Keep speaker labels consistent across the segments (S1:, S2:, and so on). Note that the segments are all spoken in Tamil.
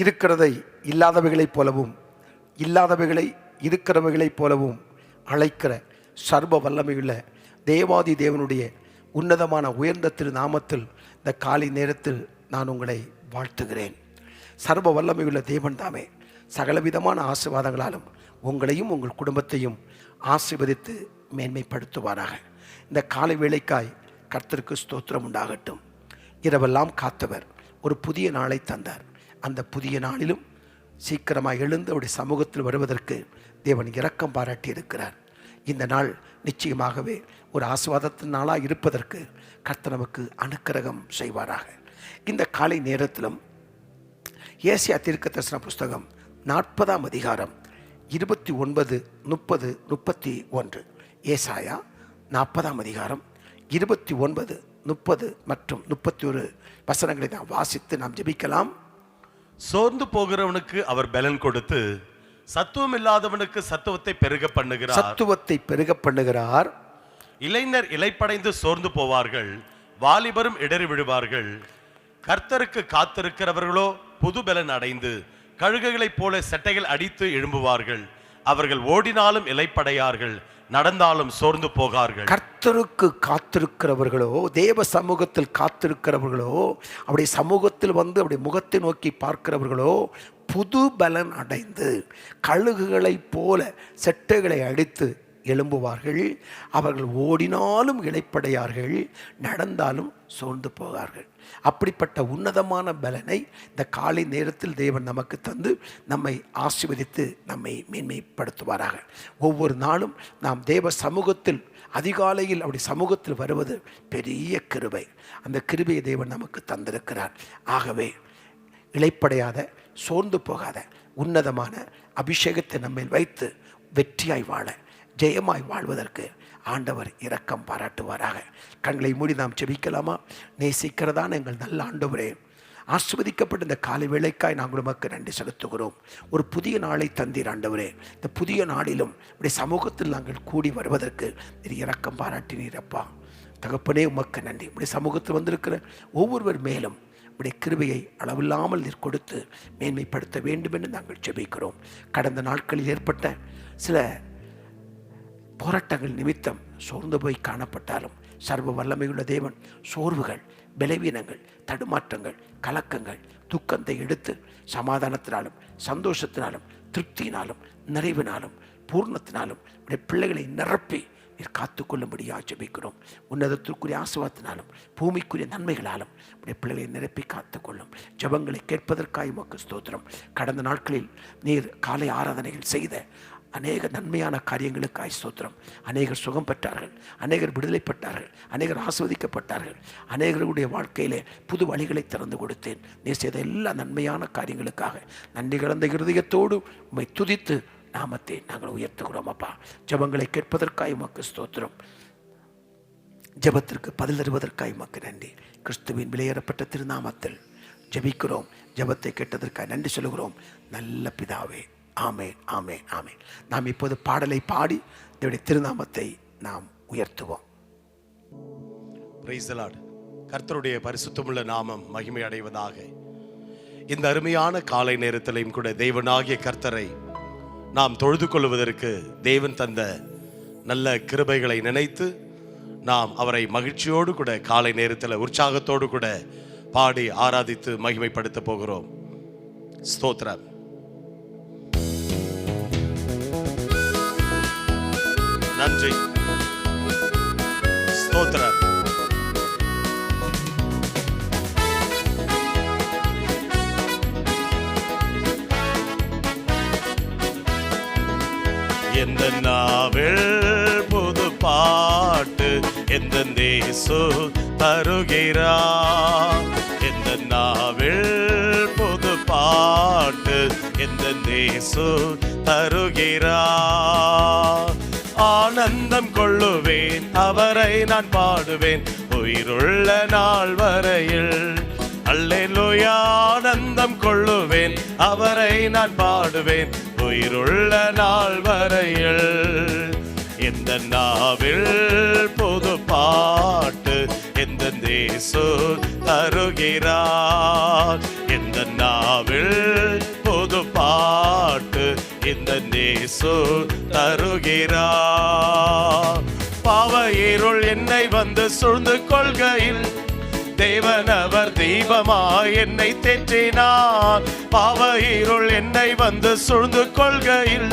S1: இருக்கிறதை இல்லாதவைகளைப் போலவும் இல்லாதவைகளை இருக்கிறவைகளைப் போலவும் அழைக்கிற சர்வ வல்லமையுள்ள தேவாதி தேவனுடைய உன்னதமான உயர்ந்த திருநாமத்தில் இந்த காலை நேரத்தில் நான் உங்களை வாழ்த்துகிறேன். சர்வ வல்லமையுள்ள தேவன் தாமே சகலவிதமான ஆசீர்வாதங்களாலும் உங்களையும் உங்கள் குடும்பத்தையும் ஆசீர்வதித்து மேன்மைப்படுத்துவாராக. இந்த காலை வேளைக்காய் கர்த்தருக்கு ஸ்தோத்திரம் உண்டாகட்டும். இரவெல்லாம் காத்தவர் ஒரு புதிய நாளை தந்தார். அந்த புதிய நாளிலும் சீக்கிரமாக எழுந்து அவருடைய சமூகத்தில் வருவதற்கு தேவன் இரக்கம் பாராட்டி இருக்கிறார். இந்த நாள் நிச்சயமாகவே ஒரு ஆசீர்வாதத்தின் நாளாக இருப்பதற்கு கர்த்தர் நமக்கு அனுக்கிரகம் செய்வாராக. இந்த காலை நேரத்திலும் ஏசாயா தீர்க்கதரிசன புஸ்தகம் 40ஆம் அதிகாரம் 29, 30, 31. ஏசாயா 40ஆம் அதிகாரம் 29, 30 மற்றும் 31 வசனங்களை நாம் வாசித்து நாம் ஜெபிக்கலாம்.
S2: சோர்ந்து போகிறவனுக்கு அவர் பலன் கொடுத்து சத்துவம் இல்லாதவனுக்கு சத்துவத்தை பெருக பண்ணுகிறார். இளைஞர் இலைப்படைந்து சோர்ந்து போவார்கள், வாலிபரும் இடறி விழுவார்கள். கர்த்தருக்கு காத்திருக்கிறவர்களோ புது பலன் அடைந்து கழுகுகளைப் போல செட்டைகள் அடித்து எழும்புவார்கள். அவர்கள் ஓடினாலும் இலைப்படையார்கள், நடந்தாலும் சோர்ந்து போகார்கள்.
S1: கர்த்தருக்கு காத்திருக்கிறவர்களோ, தேவ சமூகத்தில் காத்திருக்கிறவர்களோ, அவருடைய சமூகத்தில் வந்து அவருடைய முகத்தை நோக்கி பார்க்கிறவர்களோ புது பலன் அடைந்து கழுகுகளைப் போல செட்டைகளை அடித்து எழும்புவார்கள். அவர்கள் ஓடினாலும் இளைப்படையார்கள், நடந்தாலும் சோர்ந்து போகார்கள். அப்படிப்பட்ட உன்னதமான பலனை இந்த காலை நேரத்தில் தேவன் நமக்கு தந்து நம்மை ஆசீர்வதித்து நம்மை மேன்மைப்படுத்துவாராக. ஒவ்வொரு நாளும் நாம் தேவ சமூகத்தில் அதிகாலையில் அப்படி சமூகத்தில் வருவது பெரிய கிருபை. அந்த கிருபையை தேவன் நமக்கு தந்திருக்கிறார். ஆகவே இளைப்படையாத, சோர்ந்து போகாத உன்னதமான அபிஷேகத்தை நம்மை வைத்து வெற்றியாய் வாழ, ஜெயமாய் வாழ்வதற்கு ஆண்டவர் இரக்கம் பாராட்டுவாராக. கண்களை மூடி நாம் ஜெபிக்கலாமா? நேசிக்கிறதான எங்கள் நல்ல ஆண்டவரே, ஆசீர்வதிக்கப்பட்ட இந்த காலை வேளைக்காய் நாங்கள் உமக்கு நன்றி செலுத்துகிறோம். ஒரு புதிய நாளை தந்தீர் ஆண்டவரே. இந்த புதிய நாளிலும் இப்படி சமூகத்தில் நாங்கள் கூடி வருவதற்கு இரக்கம் பாராட்டினீரப்பா. தகப்பனே உமக்கு நன்றி. இப்படி சமூகத்தில் வந்திருக்கிற ஒவ்வொருவர் மேலும் உடைய கிருபையை அளவில்லாமல் நீர் கொடுத்து மேன்மைப்படுத்த வேண்டும் என்று நாங்கள் ஜெபிக்கிறோம். கடந்த நாட்களில் ஏற்பட்ட சில போராட்டங்கள் நிமித்தம் சோர்ந்து போய் காணப்பட்டாலும் சர்வ வல்லமையுள்ள தேவன் சோர்வுகள், பலவீனங்கள், தடுமாற்றங்கள், கலக்கங்கள், துக்கத்தை எடுத்து சமாதானத்தினாலும் சந்தோஷத்தினாலும் திருப்தியினாலும் நிறைவினாலும் பூர்ணத்தினாலும் உடைய பிள்ளைகளை நிரப்பி நீர் காத்துக்கொள்ளும்படியாக ஜெபிக்கிறோம். உன்னதத்திற்குரிய ஆசீர்வாதத்தினாலும் பூமிக்குரிய நன்மைகளாலும் உடைய பிள்ளைகளை நிரப்பி காத்துக்கொள்ளும். ஜெபங்களை கேட்பதற்காக உமக்கு ஸ்தோத்திரம். கடந்த நாட்களில் நீர் காலை ஆராதனைகள் செய்த அநேக நன்மையான காரியங்களுக்காய் ஸ்தோத்திரம். அநேகர் சுகம் பெற்றார்கள், அநேகர் விடுதலை பெற்றார்கள், அநேகர் ஆசீர்வதிக்கப்பட்டார்கள். அநேகருடைய வாழ்க்கையிலே புது வழிகளை திறந்து கொடுத்தேன். நீ செய்த எல்லா நன்மையான காரியங்களுக்காக நன்றி கலந்த இருதயத்தோடு உம்மை துதித்து நாமத்தை நாங்கள் உயர்த்துகிறோம். அப்பா, ஜெபங்களை கேட்பதற்காய் உமக்கு ஸ்தோத்திரம். ஜெபத்திற்கு பதில் தருவதற்காய் உமக்கு நன்றி. கிறிஸ்துவின் விலையேறப்பட்ட திருநாமத்தில் ஜெபிக்கிறோம். ஜெபத்தை கேட்டதற்காக நன்றி சொல்கிறோம். நல்ல பிதாவே, ஆமென், ஆமென், ஆமென். நாம் இப்போது பாடலை பாடி தேவனுடைய திருநாமத்தை நாம் உயர்த்துவோம்.
S2: Praise the lord. கர்த்தருடைய பரிசுத்தமுள்ள நாமம் மகிமை அடைவதாக. இந்த அருமையான காலை நேரத்திலையும் கூட தேவனாகிய கர்த்தரை நாம் தொழுது கொள்வதற்கு தேவன் தந்த நல்ல கிருபைகளை நினைத்து நாம் அவரை மகிழ்ச்சியோடு கூட காலை நேரத்தில் உற்சாகத்தோடு கூட பாடி ஆராதித்து மகிமைப்படுத்த போகிறோம். ஸ்தோத்திரம். நன்றி, ஸ்தோத்திரம். எந்த நாவில் புது பாட்டு எந்த தேசு தருகிறார். எந்த நாவில் புது பாட்டு எந்த தேசு தருகிறார். ஆனந்தம் கொள்ளுவேன், அவரை நான் பாடுவேன் உயிருள்ள நாள் வரையில். அல்லேலூயா. ஆனந்தம் கொள்ளுவேன், அவரை நான் பாடுவேன் உயிருள்ள நாள் வரையில். எந்த நாவில் புது பாட்டு எந்த தேசு தருகிறார். எந்த நாவில் இந்த நேசு தருகிறார். பாவ இருள் என்னை வந்து சூழ்ந்து கொள்கையில் தேவன் அவர் தீபமாய் என்னை தேற்றினார். பாவ இருள் என்னை வந்து சூழ்ந்து கொள்கையில்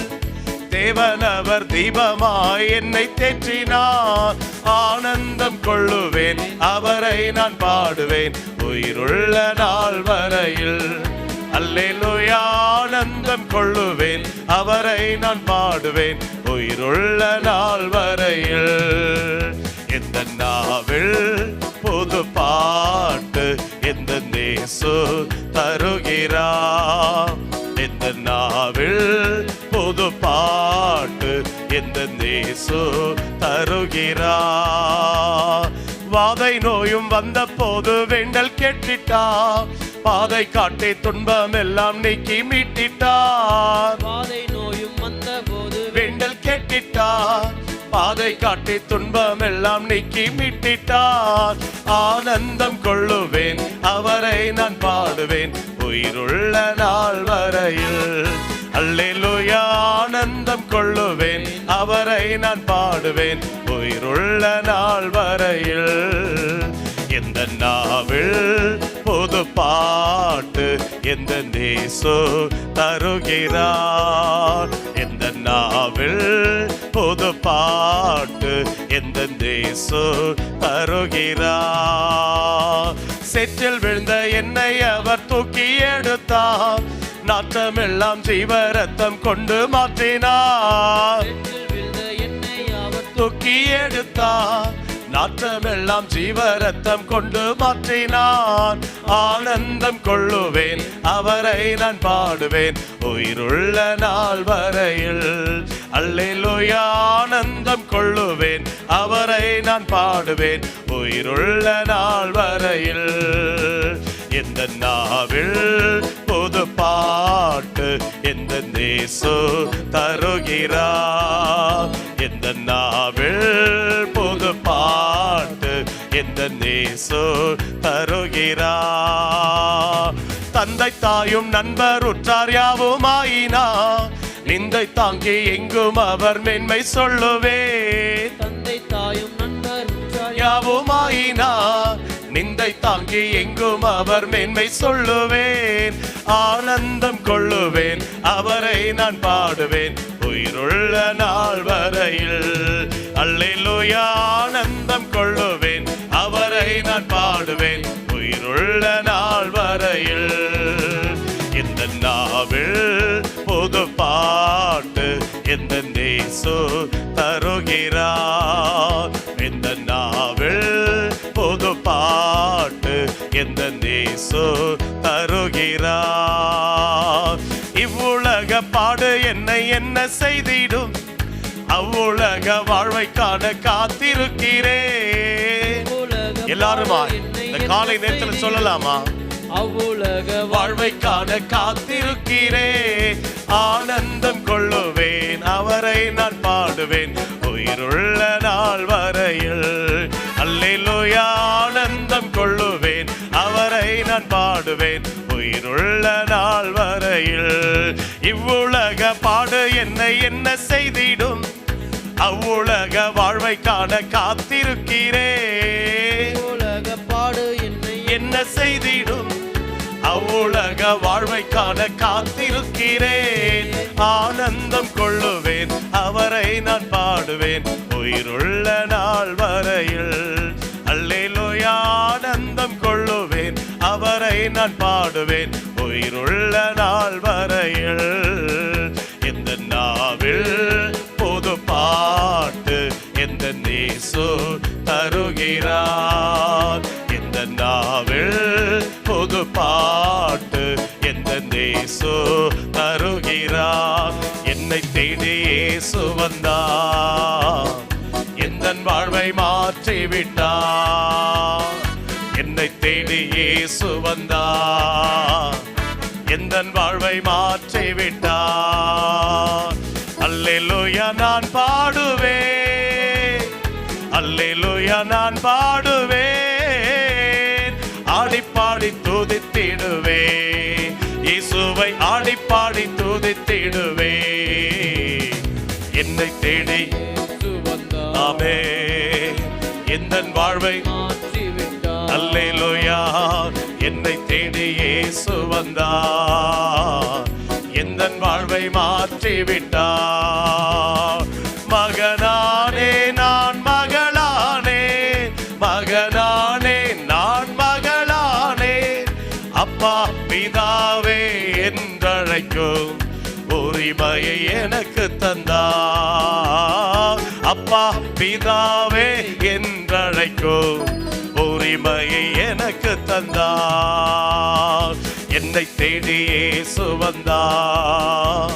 S2: தேவன் அவர் தீபமாய் என்னை தேற்றினார். ஆனந்தம் கொள்ளுவேன், அவரை நான் பாடுவேன் உயிருள்ள நாள் வரையில். அல்லேலூயா. ஆனந்தம் கொள்ளுவேன், அவரை நான் பாடுவேன் உயிருள்ள நாள் வரையில். எந்த நாவில் புது பாட்டு எந்த நேசு தருகிறார். எந்த நாவில் புது பாட்டு எந்த நேசு தருகிறார். வாதை நோயும் வந்த போது வேண்டல் கேட்டிட்டார். பாதை காட்டி துன்பம் எல்லாம் நீக்கி மீட்டிட்டார்.
S3: பாதை நோயும் வந்த போது
S2: வேண்டல் கேட்டிட்டார். பாதை காட்டி துன்பம் எல்லாம் நீக்கி மீட்டிட்டார். ஆனந்தம் கொள்ளுவேன், அவரை நான் பாடுவேன் உயிருள்ள நாள் வரையில். அல்லேலூயா. ஆனந்தம் கொள்ளுவேன், அவரை நான் பாடுவேன் உயிருள்ள நாள் வரையில். எந்த நாவில் புது பாட்டு எந்த நேசு தருகிறார். எந்த நாவில் புது பாட்டு எந்த நேசு தருகிறார். சேற்றில் விழுந்த என்னை அவர் தூக்கி எடுத்தார். நாற்றமெல்லாம் ஜீவ ரத்தம் கொண்டு மாற்றினார். தூக்கி எடுத்தார். நாற்றமெல்லாம் ஜீவ ரத்தம் கொண்டு மாற்றினான். ஆனந்தம் கொள்ளுவேன், அவரை நான் பாடுவேன் உயிருள்ள நாள் வரையில். அல்லேலூயா. ஆனந்தம் கொள்ளுவேன், அவரை நான் பாடுவேன் உயிருள்ள நாள் வரையில். எந்த நாவில் புது பாட்டு எந்த நேசு தருகிறார். எந்த நாவில் புது பாட்டு எந்த நேசு தருகிறார். தந்தை தாயும் நண்பர் உற்றார் யாவுமாயினார். நிந்தை தாங்கி எங்கும் அவர் மென்மை சொல்லுவே.
S3: தந்தை தாயும் நண்பர் உற்றார்
S2: யாவுமாயினார். நிந்தை தாங்கி எங்கும் அவர் மேன்மை சொல்லுவேன். ஆனந்தம் கொள்ளுவேன், அவரை நான் பாடுவேன் உயிருள்ள நாள் வரையில். அல்லேலூயா. ஆனந்தம் கொள்ளுவேன், அவரை நான் பாடுவேன் உயிருள்ள நாள் வரையில். இந்த நாவில் புது பாட்டு எந்த நேசு தருகிறார். இந்த நாவில் புது பாட்டு எந்த நேசு தருகிறார். இவ்வுலக பாடு என்னை என்ன செய்திடும். அவ்வுலக வாழ்வை காண காத்திருக்கிறேன். எல்லாருமா இந்த காலை நேரத்தில் சொல்லலாமா?
S3: அவ்வுலக
S2: வாழ்வை காண காத்திருக்கிறேன். ஆனந்தம் கொள்ளுவேன், அவரை நான் பாடுவேன் உயிருள்ள நாள் வரையில். அல்லேலூயா. ஆனந்தம் கொள்ளுவேன், அவரை நான் பாடுவேன் உயிருள்ள நாள் வரையில். இவ்வுலக பாடு என்னை என்ன செய்திடும். அவ்வுலக வாழ்வை காண காத்திருக்கிறேன்.
S3: உலக பாடு என்னை
S2: என்ன செய்திடும். அவ்வுலக வாழ்வை காண காத்திருக்கிறேன். ஆனந்தம் கொள்ளுவேன், அவரை நான் பாடுவேன் உயிருள்ள நாள் வரையில். அல்லேலூயா. ஆனந்தம் கொள்ளுவேன், அவரை நான் பாடுவேன் உயிருள்ள நாள் வரையில். எந்த நாவில் புது பாட்டு எந்த நேசு தருகிறார். எந்த நாவில் புது பாட்டு எந்த நேசு தருகிறார். என்னை தேடி இயேசு வந்தார். எந்த வாழ்வை மாற்றிவிட்டார். என்னை தேடி இயேசு வந்தார். எந்த வாழ்வை மாற்றிவிட்டார். அல்லேலூயா. நான் பாடுவேன். அல்லேலூயா. நான் பாடுவேன். ஆடிப்பாடி துதித்திடுவேன். இயேசுவை ஆடிப்பாடி துதித்திடுவேன். என்னை தேடி
S3: இயேசு வந்தார்.
S2: ஆமே எந்தன் வாழ்வை
S3: மாற்றி விட்டார்.
S2: அல்லேலூயா என்னை தேடி இயேசு வந்தார் எந்தன் வாழ்வை மாற்றி விட்டார். மகனானே நான் மகளானே மகனானே நான் மகளானே அப்பா பிதாவே என்றழைக்கும் உரிமையை எனக்கு தந்தார். அப்பா பிதாவே என்றழைக்கும் உரிமையை எனக்கு தந்தார். என்னை தேடி இயேசு வந்தார்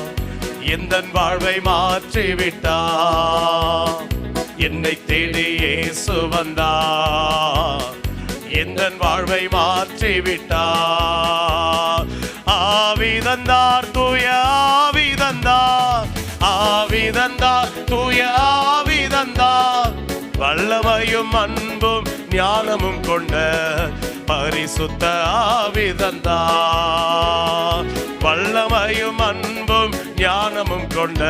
S2: எந்தன் வாழ்வை மாற்றி விட்டார். என்னை தேடி இயேசு வந்தார் எந்தன் வாழ்வை மாற்றி விட்டார். ஆவி தந்தார் தூய ஆவி தந்தார் ஆவி தந்தார் தூய ஆவி தந்தார் வல்லமையும் அன்பும் ஞானமும் கொண்ட பரிசுத்த ஆவி தந்தார். வல்லமையும் அன்பும் ஞானமும் கொண்ட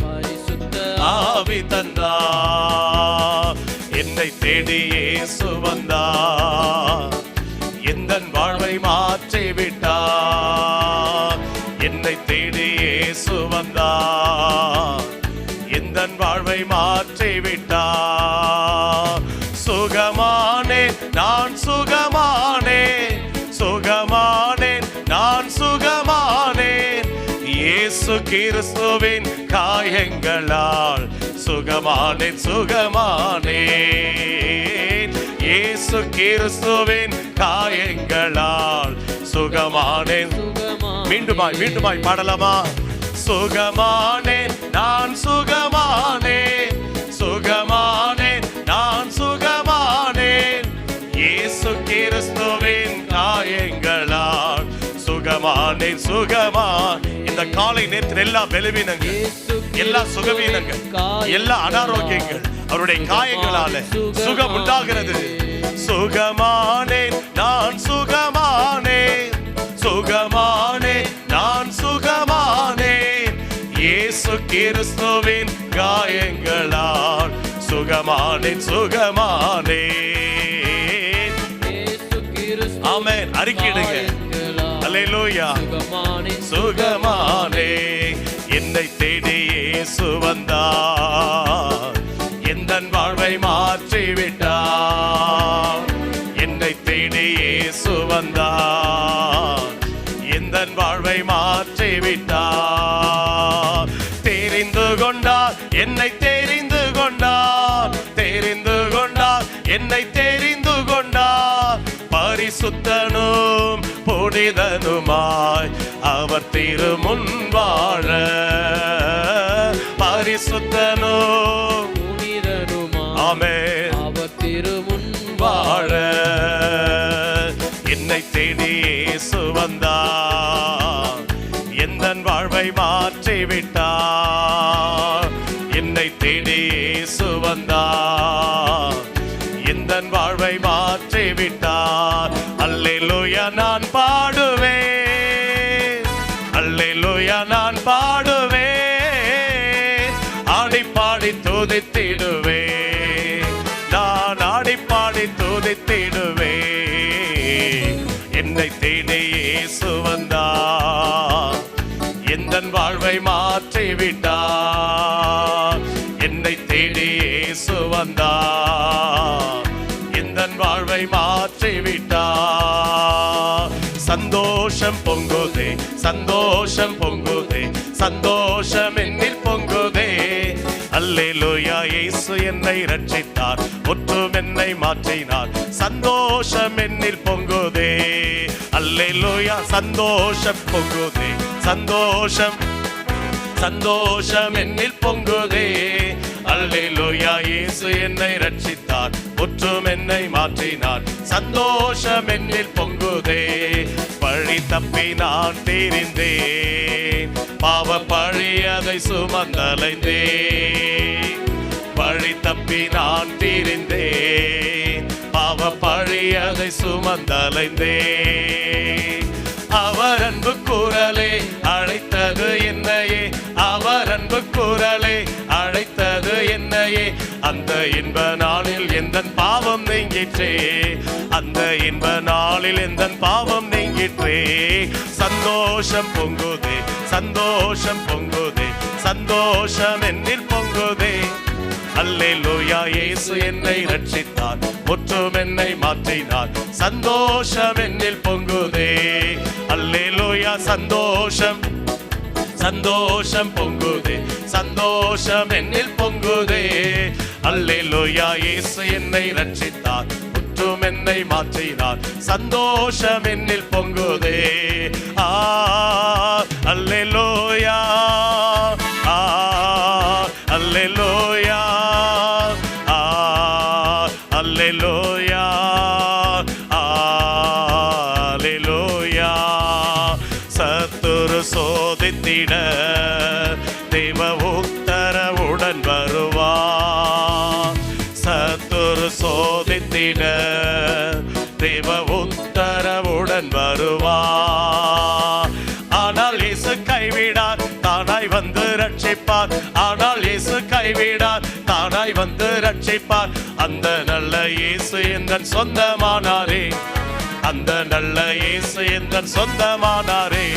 S3: பரிசுத்த
S2: ஆவி தந்தார். என்னை தேடி இயேசு வந்தார் எந்தன் வாழ்வை மாற்றி விட்டார். என்னை தேடி இயேசு வந்தார் எந்தன் வாழ்வை மாற்றி விட்டார். சுகமானேன் நான் சுகமானேன் சுகமானேன் நான் சுகமானேன் இயேசு கிறிஸ்துவின் காயங்களால் சுகமானேன் சுகமானேன் இயேசு கிறிஸ்துவின் காயங்களால் சுகமானேன். மீண்டுமாய் பாடலாமா? சுகமானேன் நான் சுகமானேன் சுகமானேன் நான் சுகமானேன் இயேசு கிறிஸ்துவின் காயங்களால் சுகமானேன் சுகமான். இந்த காலை நேரத்தில் எல்லா பலவீனங்கள் எல்லா சுகவீனங்கள் எல்லா அனாரோக்கியங்கள் அவருடைய காயங்களால சுகம் உண்டாகிறது. சுகமானேன் நான் சுகமானேன் சுகமானேன் நான் சுகமானேன் இயேசு கிறிஸ்துவின் காயங்களால் சுகமானேன் சுகமானேன். ஆமென். அறிக்கையிடுங்க. அல்லேலூயா. சுகமானேன். என்னை தேடி இயேசு வந்தார் எந்தன் வாழ்வை மாற்றி விட்டார். என்னை தேடி இயேசு வந்தார் எந்தன் வாழ்வை மாற்றி விட்டார். தெரிந்து கொண்டார் என்னை தெரிந்து கொண்டார் தெரிந்து கொண்டார் என்னை தெரிந்து கொண்டார். பரிசுத்தனும் புனிதனுமாய் அவர் திருமுன் வாழ பரிசுத்தனும்
S3: புனிதனுமாய்
S2: ஆமென்
S3: அவர் திருமுன்
S2: வாழ என்னை தேடி இயேசு வந்தார் எந்தன் வாழ்வை மாற்றி விட்டார். என்னை தேடி இயேசு வந்தார் எந்தன் வாழ்வை மாற்றி விட்டார். அல்லேலூயா நான் பாடுவேன் அல்லேலூயா நான் பாடுவேன் ஆடி பாடி துதித்திடுவேன் நான் ஆடி பாடி துதித்திடுவேன். என்னை தேடி இயேசு வந்தார் எந்தன் வாழ்வை மாற்றி விட்டார். என்னை தேடி இயேசு வந்தார் எந்தன் வாழ்வை மாற்றி விட்டார். சந்தோஷம் பொங்குதே சந்தோஷம் பொங்குதே சந்தோஷம் என்னில் பொங்குதே. அல்லேலூயா இயேசு என்னை ரட்சித்தார் ஒற்றும் என்னை மாற்றினார். சந்தோஷம் என்னில் பொங்குதே அல்லேலூயா சந்தோஷம் பொங்குதே சந்தோஷம் சந்தோஷம் என்னில் பொங்குதே. அல்லேலூயா இயேசு என்னை ரட்சித்தார் ஒற்றும் என்னை மாற்றினார். சந்தோஷம் என்னில் பொங்குதே. பழி தப்பி நான் தெரிந்தேன் பாவ பழி அதை சுமந்தலைந்தேன். பழி தப்பி நான் தெரிந்தேன் பாவ பழி அதை சுமந்தலைந்தேன். அவர் அன்பு குரலே அழைத்தது என்னையே அவர் அன்பு குரலே இன்ப நாளில் எந்தன் பாவம் நீங்கிற்றே, அந்த இன்ப நாளில் எந்தன் பாவம் நீங்கிற்றே. சந்தோஷம் பொங்குதே, சந்தோஷம் பொங்குதே, சந்தோஷம் என்னில் பொங்குதே. அல்லேலூயா, இயேசு என்னை ரட்சித்தார், முற்றும் என்னை மாற்றினார், சந்தோஷம் என்னில் பொங்குதே. அல்லேலூயா, சந்தோஷம் சந்தோஷம் பொங்குதே, சந்தோஷம் என்னில் பொங்குதே. அல்லேலூயா, இயேசு என்னை ரட்சித்தார், முற்றும் என்னை மாற்றினார், சந்தோஷம் என்னில் பொங்குதே. அல்லேலூயா, அல்லேலூயா, அல்லேலூயா, அல்லேலூயா. சத்துரு சோதித்திட தேவ உத்தரவுடன் வருவா, சத்துரு சோதித்திட தேவ உத்தரவுடன் வருவா. ஆனால் இயேசு கைவிடார், தானாய் வந்து ரட்சிப்பார். ஆனால் இயேசு கைவிடார், தானாய் வந்து ரட்சிப்பார். அந்த நல்ல இயேசு எந்தன் சொந்தமானாரே, அந்த நல்ல இயேசு எந்தன் சொந்தமானாரே.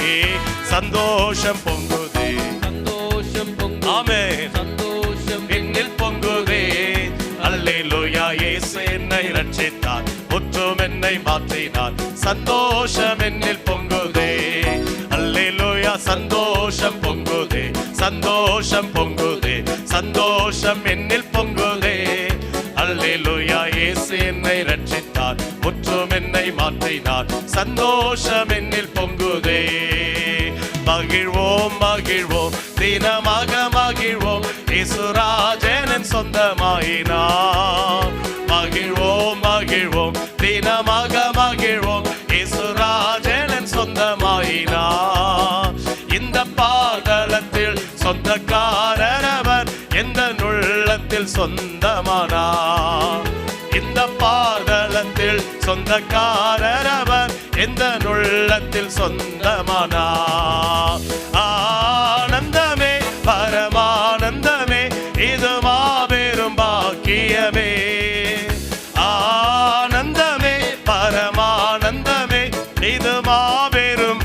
S2: சந்தோஷம் பொங்குதே,
S3: சந்தோஷம் பொங்குதே,
S2: ஆமென்,
S3: சந்தோஷம்
S2: என்னில் பொங்குதே. அல்லேலூயா, இயேசு என்னை ரட்சித்தார், முற்றும் என்னை மாற்றினார், சந்தோஷம் என்னில் பொங்குதே. அல்லேலூயா, சந்தோஷம் பொங்குதே, சந்தோஷம் பொங்குதே, சந்தோஷம் என்னில் பொங்குதே. அல்லேலூயா, இயேசு என்னை ரட்சித்தார், முற்றும் என்னை மாற்றினார், சந்தோஷம் என்னில் பொங்குதே. மகிழ்வோம் மகிழ்வோம், தினமாக மகிழ்வோம், இயேசுராஜன் சொந்தமாயினார். மகிழ்வோம் மகிழ்வோம், தினமாக மகிழ்வோம், இயேசுராஜன் சொந்தமாயினார். இந்த பாதலத்தில் சொந்தக்காரர் அவர், எந்த உள்ளத்தில் சொந்தமானார். இந்த பாதலத்தில் சொந்தக்காரர் அவர், எந்த உள்ளத்தில் சொந்தமானார். ஆனந்தமே பரமானந்தமே, இது மாபெரும் பாக்கியமே. ஆனந்தமே பரமானந்தமே, இது மாபெரும்.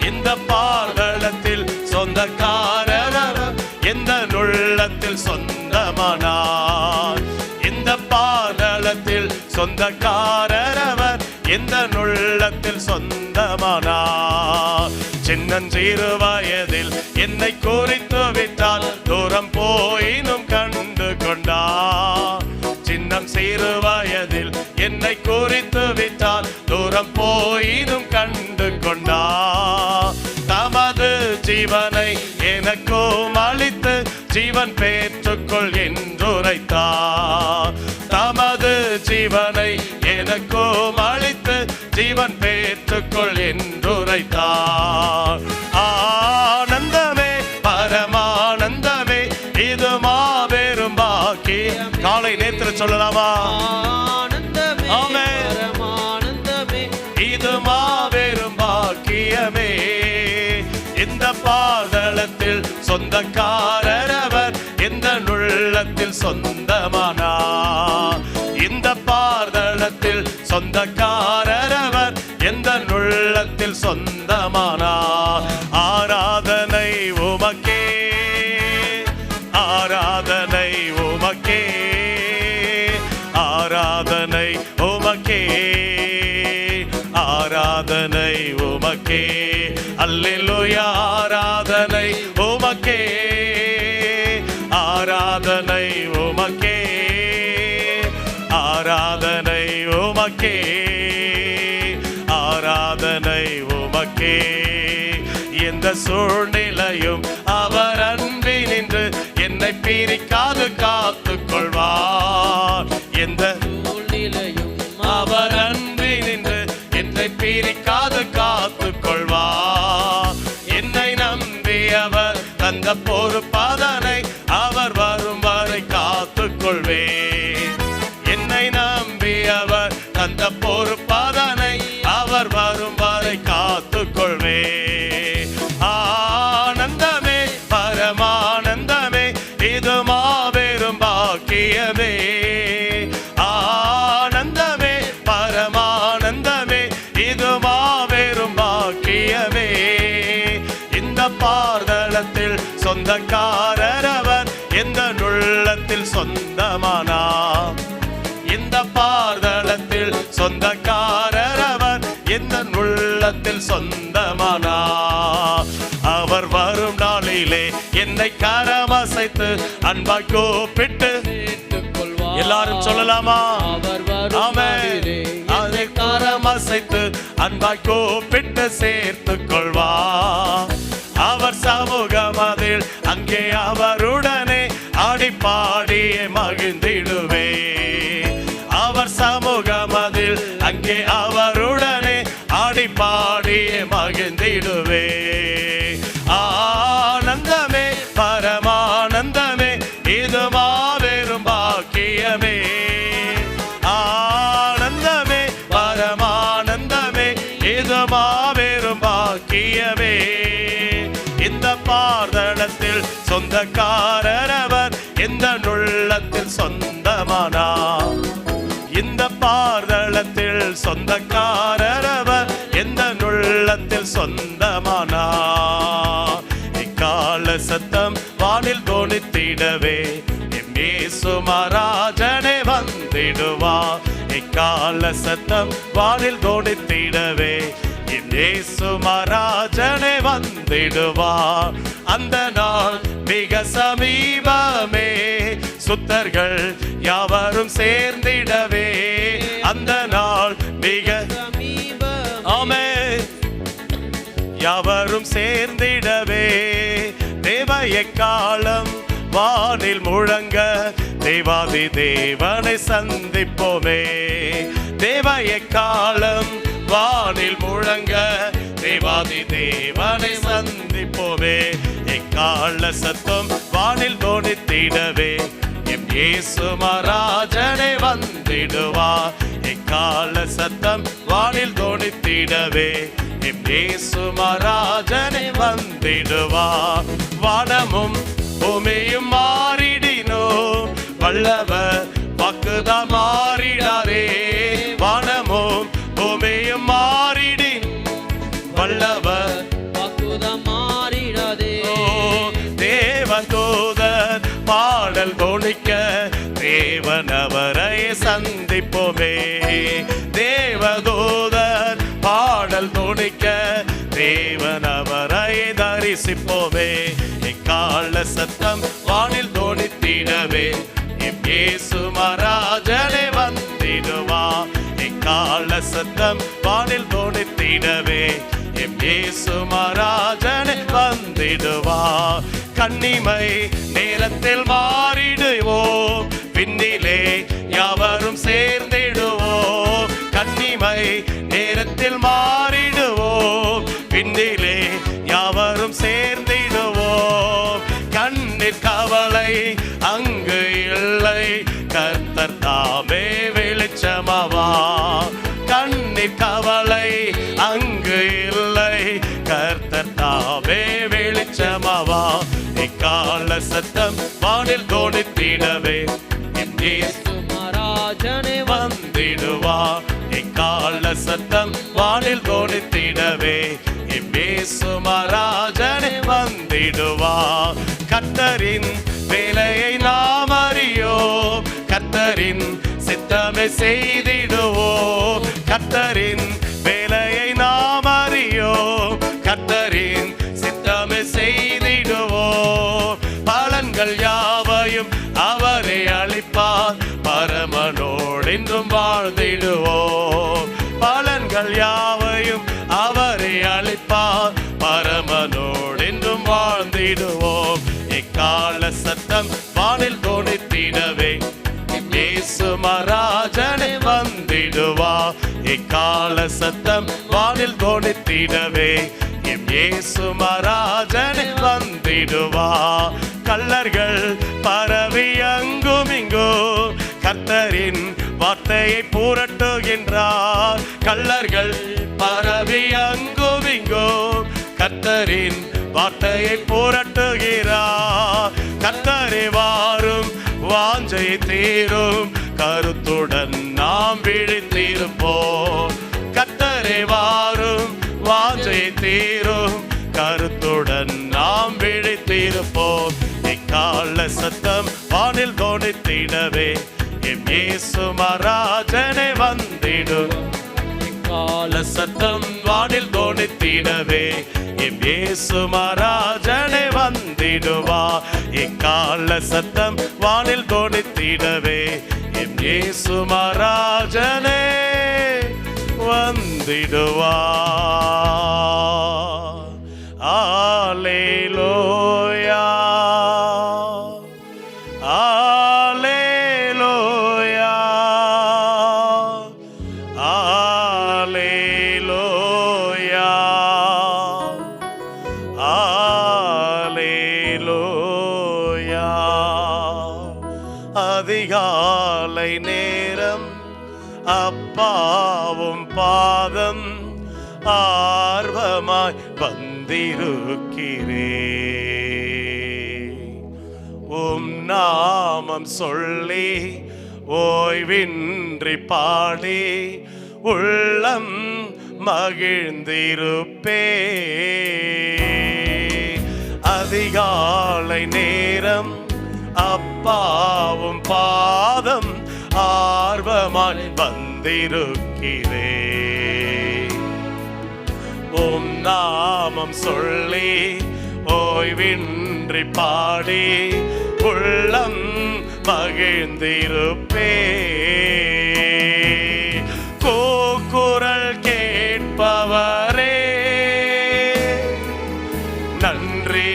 S2: இந்த பாதலத்தில் சொந்தக்காரர் அவர், எந்த உள்ளத்தில் சொந்தமானார். இந்த பாதலத்தில் சொந்தக்காரர் அவர், எந்த உள்ளத்தில் சொந்தமானார். சின்னஞ்சிறு வயதில் என்னை குறித்து விட்டால், தூரம் போயினும் கண்டு கொண்டார். சின்னம் சிறு வயதில் என்னை குறித்து விட்டால், தூரம் போயினும் கண்டு கொண்டார். தமது ஜீவனை எனக்கும் அளித்து, ஜீவன் பெற்றுக்கொள் என்றுரைத்தார். தமது ஜீவனை எனக்கும் அளித்து, ஜீவன் பெற்றுக்கொள் என்றுரைத்தார். ஆனந்தமே பரமானந்தமே, இது மாபெரும் பாக்கியம். காலை நேற்று சொல்லலாமா?
S3: ஆனந்தமே
S2: ஆமென்.
S3: பரமானந்தமே,
S2: இது மாபெரும் பாக்கியமே. இந்த பாதலத்தில் சொந்தக்காரர் அவர், எந்த உள்ளத்தில் சொந்தமானார். இந்த பாதலத்தில் சொந்தக்காரர் அவர், எந்த உள்ளத்தில் சொந்தமானார். ஆராதனை உமக்கே, ஆராதனை உமக்கே, ஆராதனை உமக்கே, ஆராதனை உமக்கே. அல்லேலூயா, ஆராதனை உமக்கே, ஆராதனை உமக்கே, ஆராதனை உமக்கே, ஆராதனை உமக்கே. எந்த சூழ்நிலையும் அவர் அன்பினின்று என்னை பிரிக்காது காத்துக் கொள்வார். எந்த
S3: சூழ்நிலையும்
S2: அவர் அன்பினின்று என்னை பிரிக்காது காத்துக் கொள்வார். என்னை நம்பி அவர் தந்த பொறுப்பதனை அவர் வரும் வரை காத்துக் கொள்வேன். என்னை நம்பி அவர் தந்த பொறுப்பதனை அவர் வரும் வரை காத்துக் கொள்வேன். ஆனந்தமே பரமானந்தமே, இது மாபெரும் பாக்கியமே, ஆனந்தமே, பரமானந்தமே, இது மாபெரும் பாக்கியமே. இந்த பார்தலத்தில் சொந்தக்காரர் அவர், எந்த உள்ளத்தில் சொந்தமானார். இந்த பார்தலத்தில் சொந்தக்காரர் அவர், எந்த உள்ளத்தில் சொந்தமானார். அவர் வரும் நாளிலே என்னை கரமசைத்து அன்பாய் கூப்பிட்டு எல்லாரும் சொல்லலாமா? அதை கரமசைத்து அன்பாய் கூப்பிட்டு சேர்த்து கொள்வா. அவர் சமூகம் அதில் அங்கே அவருடனே ஆடி பாடியே மகிழ்ந்திடுவே. அவர் சமூகம் அதில் அங்கே அவருடனே ஆடி பாடியே மகிழ்ந்திடுவே. ஆனந்தமே, பரமானந்தமே, இது மாபெரும் பாக்கியமே. ஆனந்தமே, பரமானந்தமே, இது மாபெரும் பாக்கியமே. இந்த பார்தலத்தில் சொந்தக்காரர் அவர், எந்த உள்ளத்தில் சொந்தமானார். இந்த பார்தலத்தில் சொந்தக்காரர் அவர், எந்த உள்ளத்தில் சொந்தமானார். இக்கால சத்தம் வானில் தொனித்திடவே, எம் இயேசு மகாராஜனே வந்திடுவா. இக்கால சத்தம் வானில் தொனித்திடவே, எம் இயேசு மகாராஜனே வந்திடுவா. அந்த நாள் மிக சமீபமே, சுத்தர்கள் யாவரும் சேர்ந்திடவே. அந்த நாள் மிக ஆமே, யாவரும் சேர்ந்திடவே. தேவ எக்காலம் வானில் முழங்க, தேவாதி தேவனை சந்திப்போமே. தேவ எக்காலம் வானில் முழங்க, தேவாதி தேவனை சந்திப்போமே. எக்கால சத்தம் வானில் தொனித்திடவே, எம் இயேசு மகாராஜனே வந்திடுவா. எக்கால சத்தம் வானில் தொனித்திடவே, எம் இயேசு மகாராஜனே வந்திடுவா. வானமும் பூமியும் மாறிடினோ, வல்லவர் வாக்குதான் மாறிடாரே. வானமும் பூமியும் மாறிடின், வல்லவர்
S3: வாக்குதான் மாறிடாதே.
S2: தேவதூதர் பாடல் தொனிக்க, தேவனவரை சந்திப்போமே. தேவதூதர் பாடல் தொனிக்க, தேவனவரை தரிசிப்போமே. எக்கால சத்தம் வானில் தொனித்திடவே, எம் இயேசு மகாராஜனே வந்திடுவா. எக்கால சத்தம் வானில் தொனித்திடவே, எம் இயேசு மகாராஜனே வந்திடுவா. கன்னிமை நேரத்தில் மாறிடுவோம், விண்ணிலே யாவரும் சேர்ந்திடுவோம். கன்னிமை நேரத்தில் மாறிடுவோம், விண்ணிலே யாவரும் சேர்ந்திடுவோம். கண்ணீர் கவலை அங்கு இல்லை, கர்த்தர் தாமே வெளிச்சமாவா. கண்ணீர் கவலை அங்கு இல்லை, கர்த்தர் தாமே வெளிச்சமாவா. இக்கால சத்தம் வானில் தொனித்திடவே, எம் இயேசு
S3: மகாராஜனே
S2: வந்திடுவா. இக்கால சத்தம் வானில் தொனித்திடவே, எம் இயேசு மகாராஜனே வந்திடுவா. கர்த்தரின் வேலையை நாம் அறியோம், கர்த்தரின் சித்தமே செய்திடுவோம். கர்த்தரின் வேலையை நாம் அறியோம், கர்த்தரின் சித்தமே செய்திடுவோம். பலன்கள் யாவையும் அவரே அளிப்பார், பரமனோடு என்றும் வாழ்ந்திடுவோம். பலன்கள் யாவையும் அவரே அளிப்பார், பரமனோடு என்றும் வாழ்ந்திடுவோம். எக்கால சத்தம் வானில் தொனித்திடவே, இயேசு மகாராஜனே வந்திடுவா. எக்கால சத்தம் வானில் தொனித்திடவே, எம் இயேசு மகாராஜனே வந்திடுவா. கள்ளர்கள் பரவி அங்கும் இங்கும், கர்த்தரின் வார்த்தையை புரட்டுகின்றார். கள்ளர்கள் பரவி அங்கும் இங்கும், கர்த்தரின் வார்த்தையை புரட்டுகிறார். கர்த்தரே வாரும் வாஞ்சை தீரும் கருத்துடன் நாம் விழித்திருப்போம். கர்த்தரே வாரும், வாஞ்சை தீரும் கருத்துடன் நாம் விழித்திருப்போம். எக்கால சத்தம் வானில் தொனித்திடவே எம் இயேசு மகாராஜனே வந்திடும். எக்கால சத்தம் வானில் தொனித்திடவே எம் இயேசு மகாராஜனே வந்திடுவா. எக்கால சத்தம் வானில் தொனித்திடவே எம் இயேசு மகாராஜனே வந்திடுவா. அல்லேலூயா, அல்லேலூயா, அல்லேலூயா, அல்லேலூயா. அதிகாலை நேரம் அப்பாவும் பாதம் ஆர்வமாய் வந்திருக்கிறே. உம் நாமம் சொல்லி ஓய்வின்றி பாடி உள்ளம் மகிழ்ந்திருப்பே. அதிகாலை நேரம் அப்பாவும் பாதம் ஆர்வமாய் வந்திருக்கிறே. உம் நாமம் சொல்லி ஓய்வின்றி பாடி உள்ளம் மகிழ்ந்திருப்பே. கூக்குரல் கேட்பவரே நன்றி,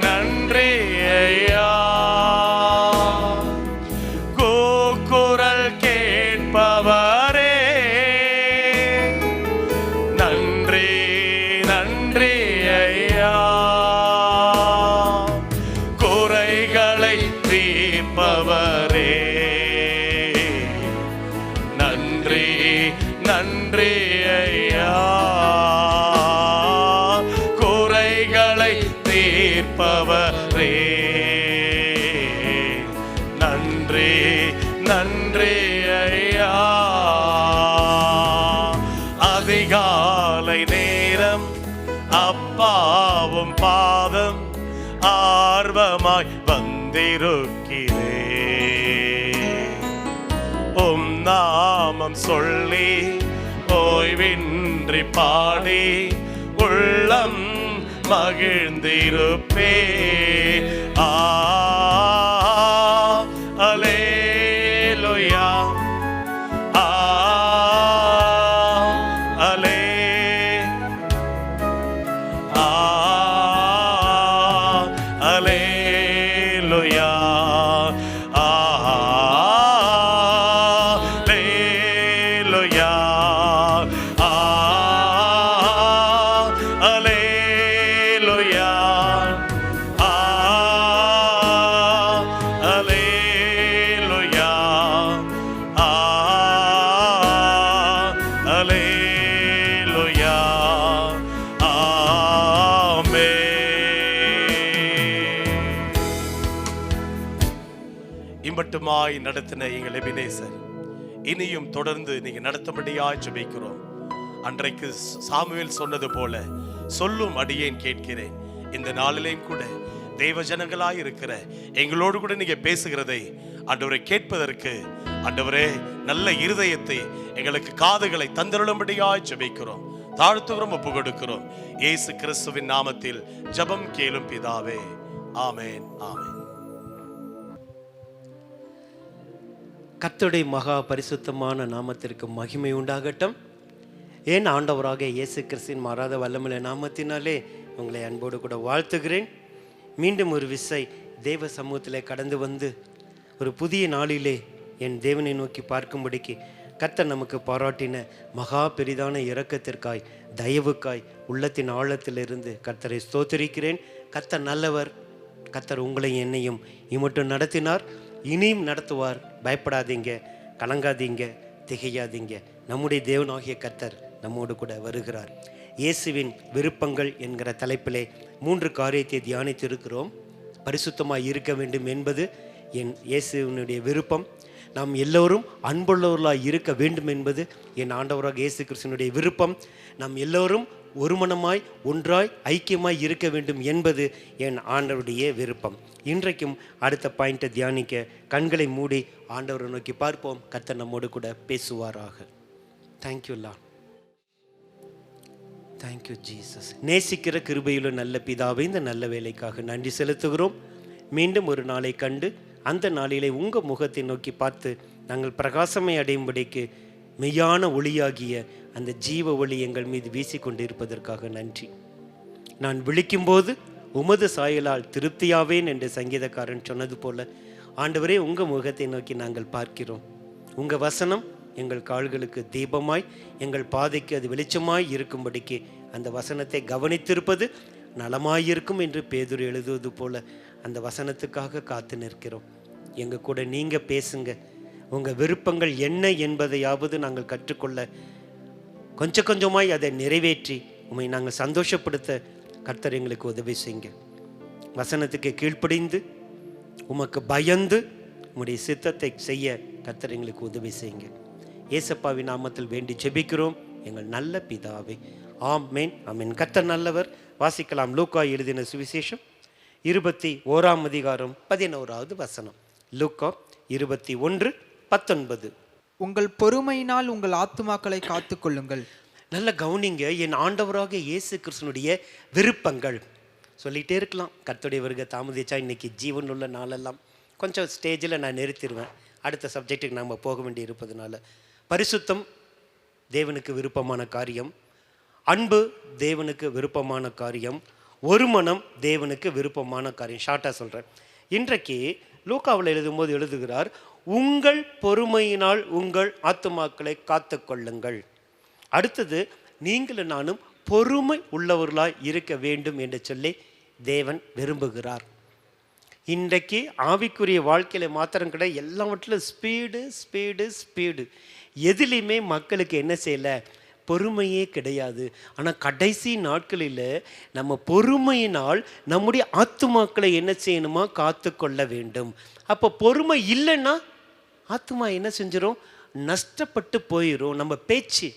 S2: நன்றி ஐயா. கூக்குரல் கேட்பவரே நன்றி, நன்றி ஐயா. குறைகளை தீர்ப்பவரே நன்றி, நன்றி ஐயா. குறைகளை தீர்ப்பவரே நன்றி, நன்றி ஐயா. அதிகாலை நேரம் அப்பாவும் பாதம் ஆர்வமாய் வந்திருக்கிறே. உம் நாமம் சொல்லி ஓய்வின்றி பாடி உள்ளம் மகிழ்ந்திருப்பே. அல்லேலூயா, அல்லேலூயா, அல்லேலூயா, அல்லேலூயா, அல்லேலூயா, அல்லேலூயா. இம்மட்டுமாய் நடத்தின எங்கள் எபினேசர் இனியும் தொடர்ந்து நீங்க நடத்தும்படியாய் ஜெபிக்கிறோம். அன்றைக்கு சாமுவேல் சொன்னது போல சொல்லும் அடியேன் கேட்கிறேன். இந்த நாளிலேயும் கூட தேவ ஜனங்களாய் இருக்கிற எங்களோடு கூட நீங்க பேசுகிறதை ஆண்டவரை கேட்பதற்கு ஆண்டவரே நல்ல இருதயத்தை எங்களுக்கு காதுகளை தந்தருளும்படியாய் ஜெபிக்கிறோம், தாழ்த்துகிறோம், ஒப்பு கொடுக்கிறோம். இயேசு கிறிஸ்துவின் நாமத்தில் ஜெபம் கேளும் பிதாவே, ஆமென், ஆமென்.
S4: கர்த்தருடைய மகா பரிசுத்தமான நாமத்திற்கு மகிமை உண்டாகட்டும். ஏன் ஆண்டவராக இயேசு கிறிஸ்துவின் மாறாத வல்லமையுள்ள நாமத்தினாலே உங்களை அன்போடு கூட வாழ்த்துகிறேன். மீண்டும் ஒரு விசை தேவ சமூகத்தில் கடந்து வந்து ஒரு புதிய நாளிலே என் தேவனை நோக்கி பார்க்கும்படிக்கு கர்த்தர் நமக்கு பாராட்டின மகா பெரிதான இரக்கத்திற்காய், தயவுக்காய் உள்ளத்தின் ஆழத்திலிருந்து கர்த்தரை ஸ்தோத்திரிக்கிறேன். கர்த்தர் நல்லவர். கர்த்தர் உங்களையும் என்னையும் இமட்டும் நடத்தினார், இனியும் நடத்துவார். பயப்படாதீங்க, கலங்காதீங்க, திகையாதீங்க. நம்முடைய தேவனாகிய கர்த்தர் நம்மோடு கூட வருகிறார். இயேசுவின் விருப்பங்கள் என்கிற தலைப்பிலே 3 காரியத்தை தியானித்து இருக்கிறோம். பரிசுத்தமாய் இருக்க வேண்டும் என்பது என் இயேசுவினுடைய விருப்பம். நாம் எல்லோரும் அன்புள்ளவர்களாக இருக்க வேண்டும் என்பது என் ஆண்டவராக இயேசு கிறிஸ்துவினுடைய விருப்பம். நாம் எல்லோரும் ஒரு மனமாய் ஒன்றாய் ஐக்கியமாய் இருக்க வேண்டும் என்பது என் ஆண்டவருடைய விருப்பம். இன்றைக்கும் அடுத்த பாயிண்ட்டை தியானிக்க கண்களை மூடி ஆண்டவரை நோக்கி பார்ப்போம். கர்த்தர் நம்மோடு கூட பேசுவாராக. Thank you lord. Thank you Jesus. நேசிக்கிற கிருபையுள்ள நல்ல பிதாவை, இந்த நல்ல வேலைக்காக நன்றி செலுத்துகிறோம். மீண்டும் ஒரு நாளை கண்டு அந்த நாளிலே உங்கள் முகத்தை நோக்கி பார்த்து நாங்கள் பிரகாசமை அடையும்படிக்கு மெய்யான ஒளியாகிய அந்த ஜீவ ஒளி எங்கள் மீது வீசிக்கொண்டு இருப்பதற்காக நன்றி. நான் விழிக்கும்போது உமது சாயலால் திருப்தியாவேன் என்று சங்கீதக்காரன் சொன்னது போல ஆண்டவரே, உங்கள் முகத்தை நோக்கி நாங்கள் பார்க்கிறோம். உங்கள் வசனம் எங்கள் கால்களுக்கு தீபமாய், எங்கள் பாதைக்கு அது வெளிச்சமாய் இருக்கும்படிக்கு அந்த வசனத்தை கவனித்திருப்பது நலமாயிருக்கும் என்று பேதுரு எழுதுவது போல அந்த வசனத்துக்காக காத்து நிற்கிறோம். எங்கள் கூட நீங்கள் பேசுங்க. உங்கள் விருப்பங்கள் என்ன என்பதையாவது நாங்கள் கற்றுக்கொள்ள கொஞ்சம் கொஞ்சமாய் அதை நிறைவேற்றி உம்மை நாங்கள் சந்தோஷப்படுத்த கர்த்தர் எங்களுக்கு உதவி செய்யுங்க. வசனத்துக்கு கீழ்ப்படிந்து உமக்கு பயந்து உம்முடைய சித்தத்தை செய்ய கர்த்தர் எங்களுக்கு உதவி செய்யுங்க. ஏசப்பாவின் நாமத்தில் வேண்டி ஜெபிக்கிறோம் எங்கள் நல்ல பிதாவே. ஆமென், ஆமென். கர்த்தர் நல்லவர். வாசிக்கலாம். லூக்கா எழுதின சுவிசேஷம் 21ஆம் அதிகாரம் 11வது வசனம். லூக்கா 21:19.
S5: உங்கள் பொறுமையினால் உங்கள் ஆத்துமாக்களை காத்துக்கொள்ளுங்கள்.
S4: நல்ல கவனிங்க. என் ஆண்டவராக இயேசு கிறிஸ்துனுடைய விருப்பங்கள் சொல்லிகிட்டே இருக்கலாம். கர்த்தருடைய வருகை தாமதிச்சா இன்னைக்கு ஜீவனுள்ள நாளெல்லாம் கொஞ்சம் ஸ்டேஜில் நான் நிறுத்திடுவேன். அடுத்த சப்ஜெக்டுக்கு நாம் போக வேண்டி இருப்பதுனால, பரிசுத்தம் தேவனுக்கு விருப்பமான காரியம், அன்பு தேவனுக்கு விருப்பமான காரியம், ஒரு மனம் தேவனுக்கு விருப்பமான காரியம். ஷார்ட்டாக சொல்கிறேன். இன்றைக்கு லூக்காவில் எழுதும்போது எழுதுகிறார், உங்கள் பொறுமையினால் உங்கள் ஆத்துமாக்களை காத்து கொள்ளுங்கள். அடுத்தது, நீங்களும் நானும் பொறுமை உள்ளவர்களாய் இருக்க வேண்டும் என்று சொல்லி தேவன் விரும்புகிறார். இன்றைக்கு ஆவிக்குரிய வாழ்க்கையில் மாத்திரம் கிடையாது, எல்லாவற்றிலும் ஸ்பீடு ஸ்பீடு ஸ்பீடு. எதுலேயுமே மக்களுக்கு என்ன செய்யலை? பொறுமையே கிடையாது. ஆனால் கடைசி நாட்களில் நம்ம பொறுமையினால் நம்முடைய ஆத்துமாக்களை என்ன செய்யணுமா? காத்து கொள்ள வேண்டும். அப்போ பொறுமை இல்லைன்னா ஆத்துமா என்ன செஞ்சிடும்? நஷ்டப்பட்டு போயிடும். நம்ம பேச்சு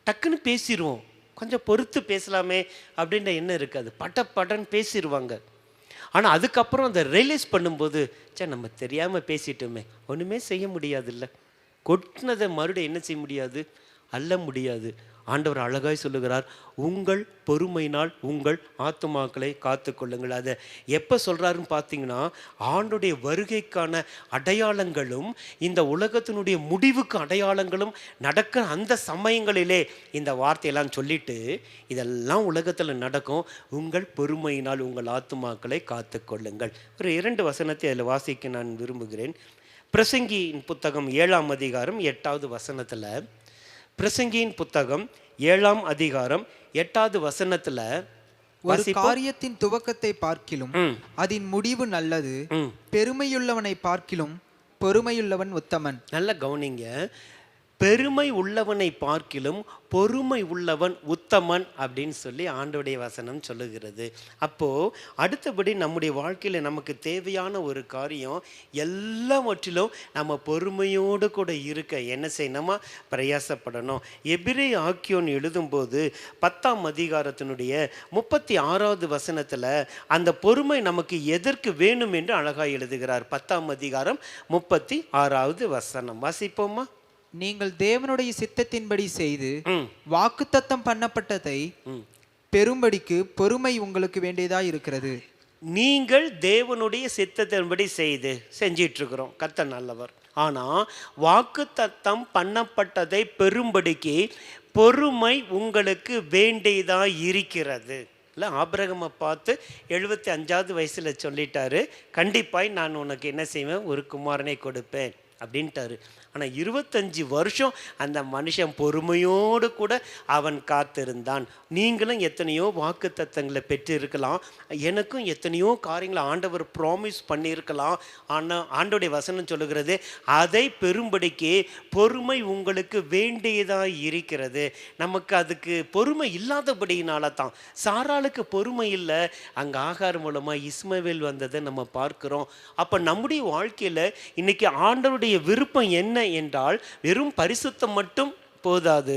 S4: டக்குன்னு பேசிடுவோம். கொஞ்சம் பொறுத்து பேசலாமே அப்படின்ற எண்ணம் இருக்காது. பட்டன்னு பேசிடுவாங்க. ஆனால் அதுக்கப்புறம் அதை ரியலைஸ் பண்ணும்போது, நம்ம தெரியாமல் பேசிட்டோமே, ஒன்றுமே செய்ய முடியாதுல்ல. கொட்டினதை மறுபடியும் என்ன செய்ய முடியாது? அல்ல முடியாது. ஆண்டவர் அழகாய் சொல்லுகிறார், உங்கள் பொறுமையினால் உங்கள் ஆத்துமாக்களை காத்து கொள்ளுங்கள். அதை எப்போ சொல்கிறாருன்னு பார்த்தீங்கன்னா, ஆண்டுடைய வருகைக்கான அடையாளங்களும் இந்த உலகத்தினுடைய முடிவுக்கு அடையாளங்களும் நடக்கிற அந்த சமயங்களிலே இந்த வார்த்தையெல்லாம் சொல்லிட்டு, இதெல்லாம் உலகத்தில் நடக்கும், உங்கள் பொறுமையினால் உங்கள் ஆத்துமாக்களை காத்து கொள்ளுங்கள். ஒரு 2 வசனத்தை அதில் வாசிக்க நான் விரும்புகிறேன். பிரசங்கியின் புத்தகம் 7ஆம் அதிகாரம் 8வது வசனத்தில், பிரசங்கியின் புத்தகம் 7ஆம் அதிகாரம் 8வது வசனத்துல,
S5: ஒரு காரியத்தின் துவக்கத்தை பார்க்கிலும் அதன் முடிவு நல்லது, பெருமையுள்ளவனை பார்க்கிலும் பொறுமையுள்ளவன் உத்தமன்.
S4: நல்ல கவனிங்க. பெருமை உள்ளவனை பார்க்கிலும் பொறுமை உள்ளவன் உத்தமன் அப்படின்னு சொல்லி ஆண்டவருடைய வசனம் சொல்லுகிறது. அப்போது அடுத்தபடி நம்முடைய வாழ்க்கையில் நமக்கு தேவையான ஒரு காரியம், எல்லாவற்றிலும் நம்ம பொறுமையோடு கூட இருக்க என்ன செய்யணுமா? பிரயாசப்படணும். எபிரேய ஆக்கியோன் எழுதும்போது 10ஆம் அதிகாரத்தினுடைய 36வது வசனத்தில் அந்த பொறுமை நமக்கு எதற்கு வேணும் என்று அழகாக எழுதுகிறார். 10ஆம் அதிகாரம் 36வது வசனம் வாசிப்போமா?
S5: நீங்கள் தேவனுடைய சித்தத்தின்படி செய்து வாக்குத்தத்தம் பண்ணப்பட்டதை பெரும்படிக்கு பொறுமை உங்களுக்கு வேண்டியதா இருக்கிறது.
S4: நீங்கள் தேவனுடைய சித்தத்தின்படி செஞ்சிட்டு இருக்கிறோம். கர்த்தர் நல்லவர். ஆனால் வாக்குத்தத்தம் பண்ணப்பட்டதை பெரும்படிக்கு பொறுமை உங்களுக்கு வேண்டியதா இருக்கிறது. இல்லை, ஆபிரகாமை பார்த்து 75வது வயசில் சொல்லிட்டாரு, கண்டிப்பாய் நான் உனக்கு என்ன செய்வேன்? ஒரு குமாரனை கொடுப்பேன். அப்படின்ட்டாரு. ஆனால் 25 வருஷம் அந்த மனுஷன் பொறுமையோடு கூட அவன் காத்திருந்தான். நீங்களும் எத்தனையோ வாக்கு தத்தங்களை பெற்று இருக்கலாம், எனக்கும் எத்தனையோ காரியங்களை ஆண்டவர் ப்ராமிஸ் பண்ணியிருக்கலாம். ஆனால் ஆண்டோடைய வசனம் சொல்லுகிறது, அதை பெரும்படிக்கு பொறுமை உங்களுக்கு வேண்டியதாக இருக்கிறது. நமக்கு அதுக்கு பொறுமை இல்லாதபடியினால தான். சாராளுக்கு பொறுமை இல்லை, அங்கே ஆகார் மூலமாக இஸ்மவேல் வந்ததை நம்ம பார்க்குறோம். அப்போ நம்முடைய வாழ்க்கையில் இன்னைக்கு ஆண்டவருடைய விருப்பம் என்ன என்றால், வெறும் பரிசுத்தம் மட்டும் போதாது,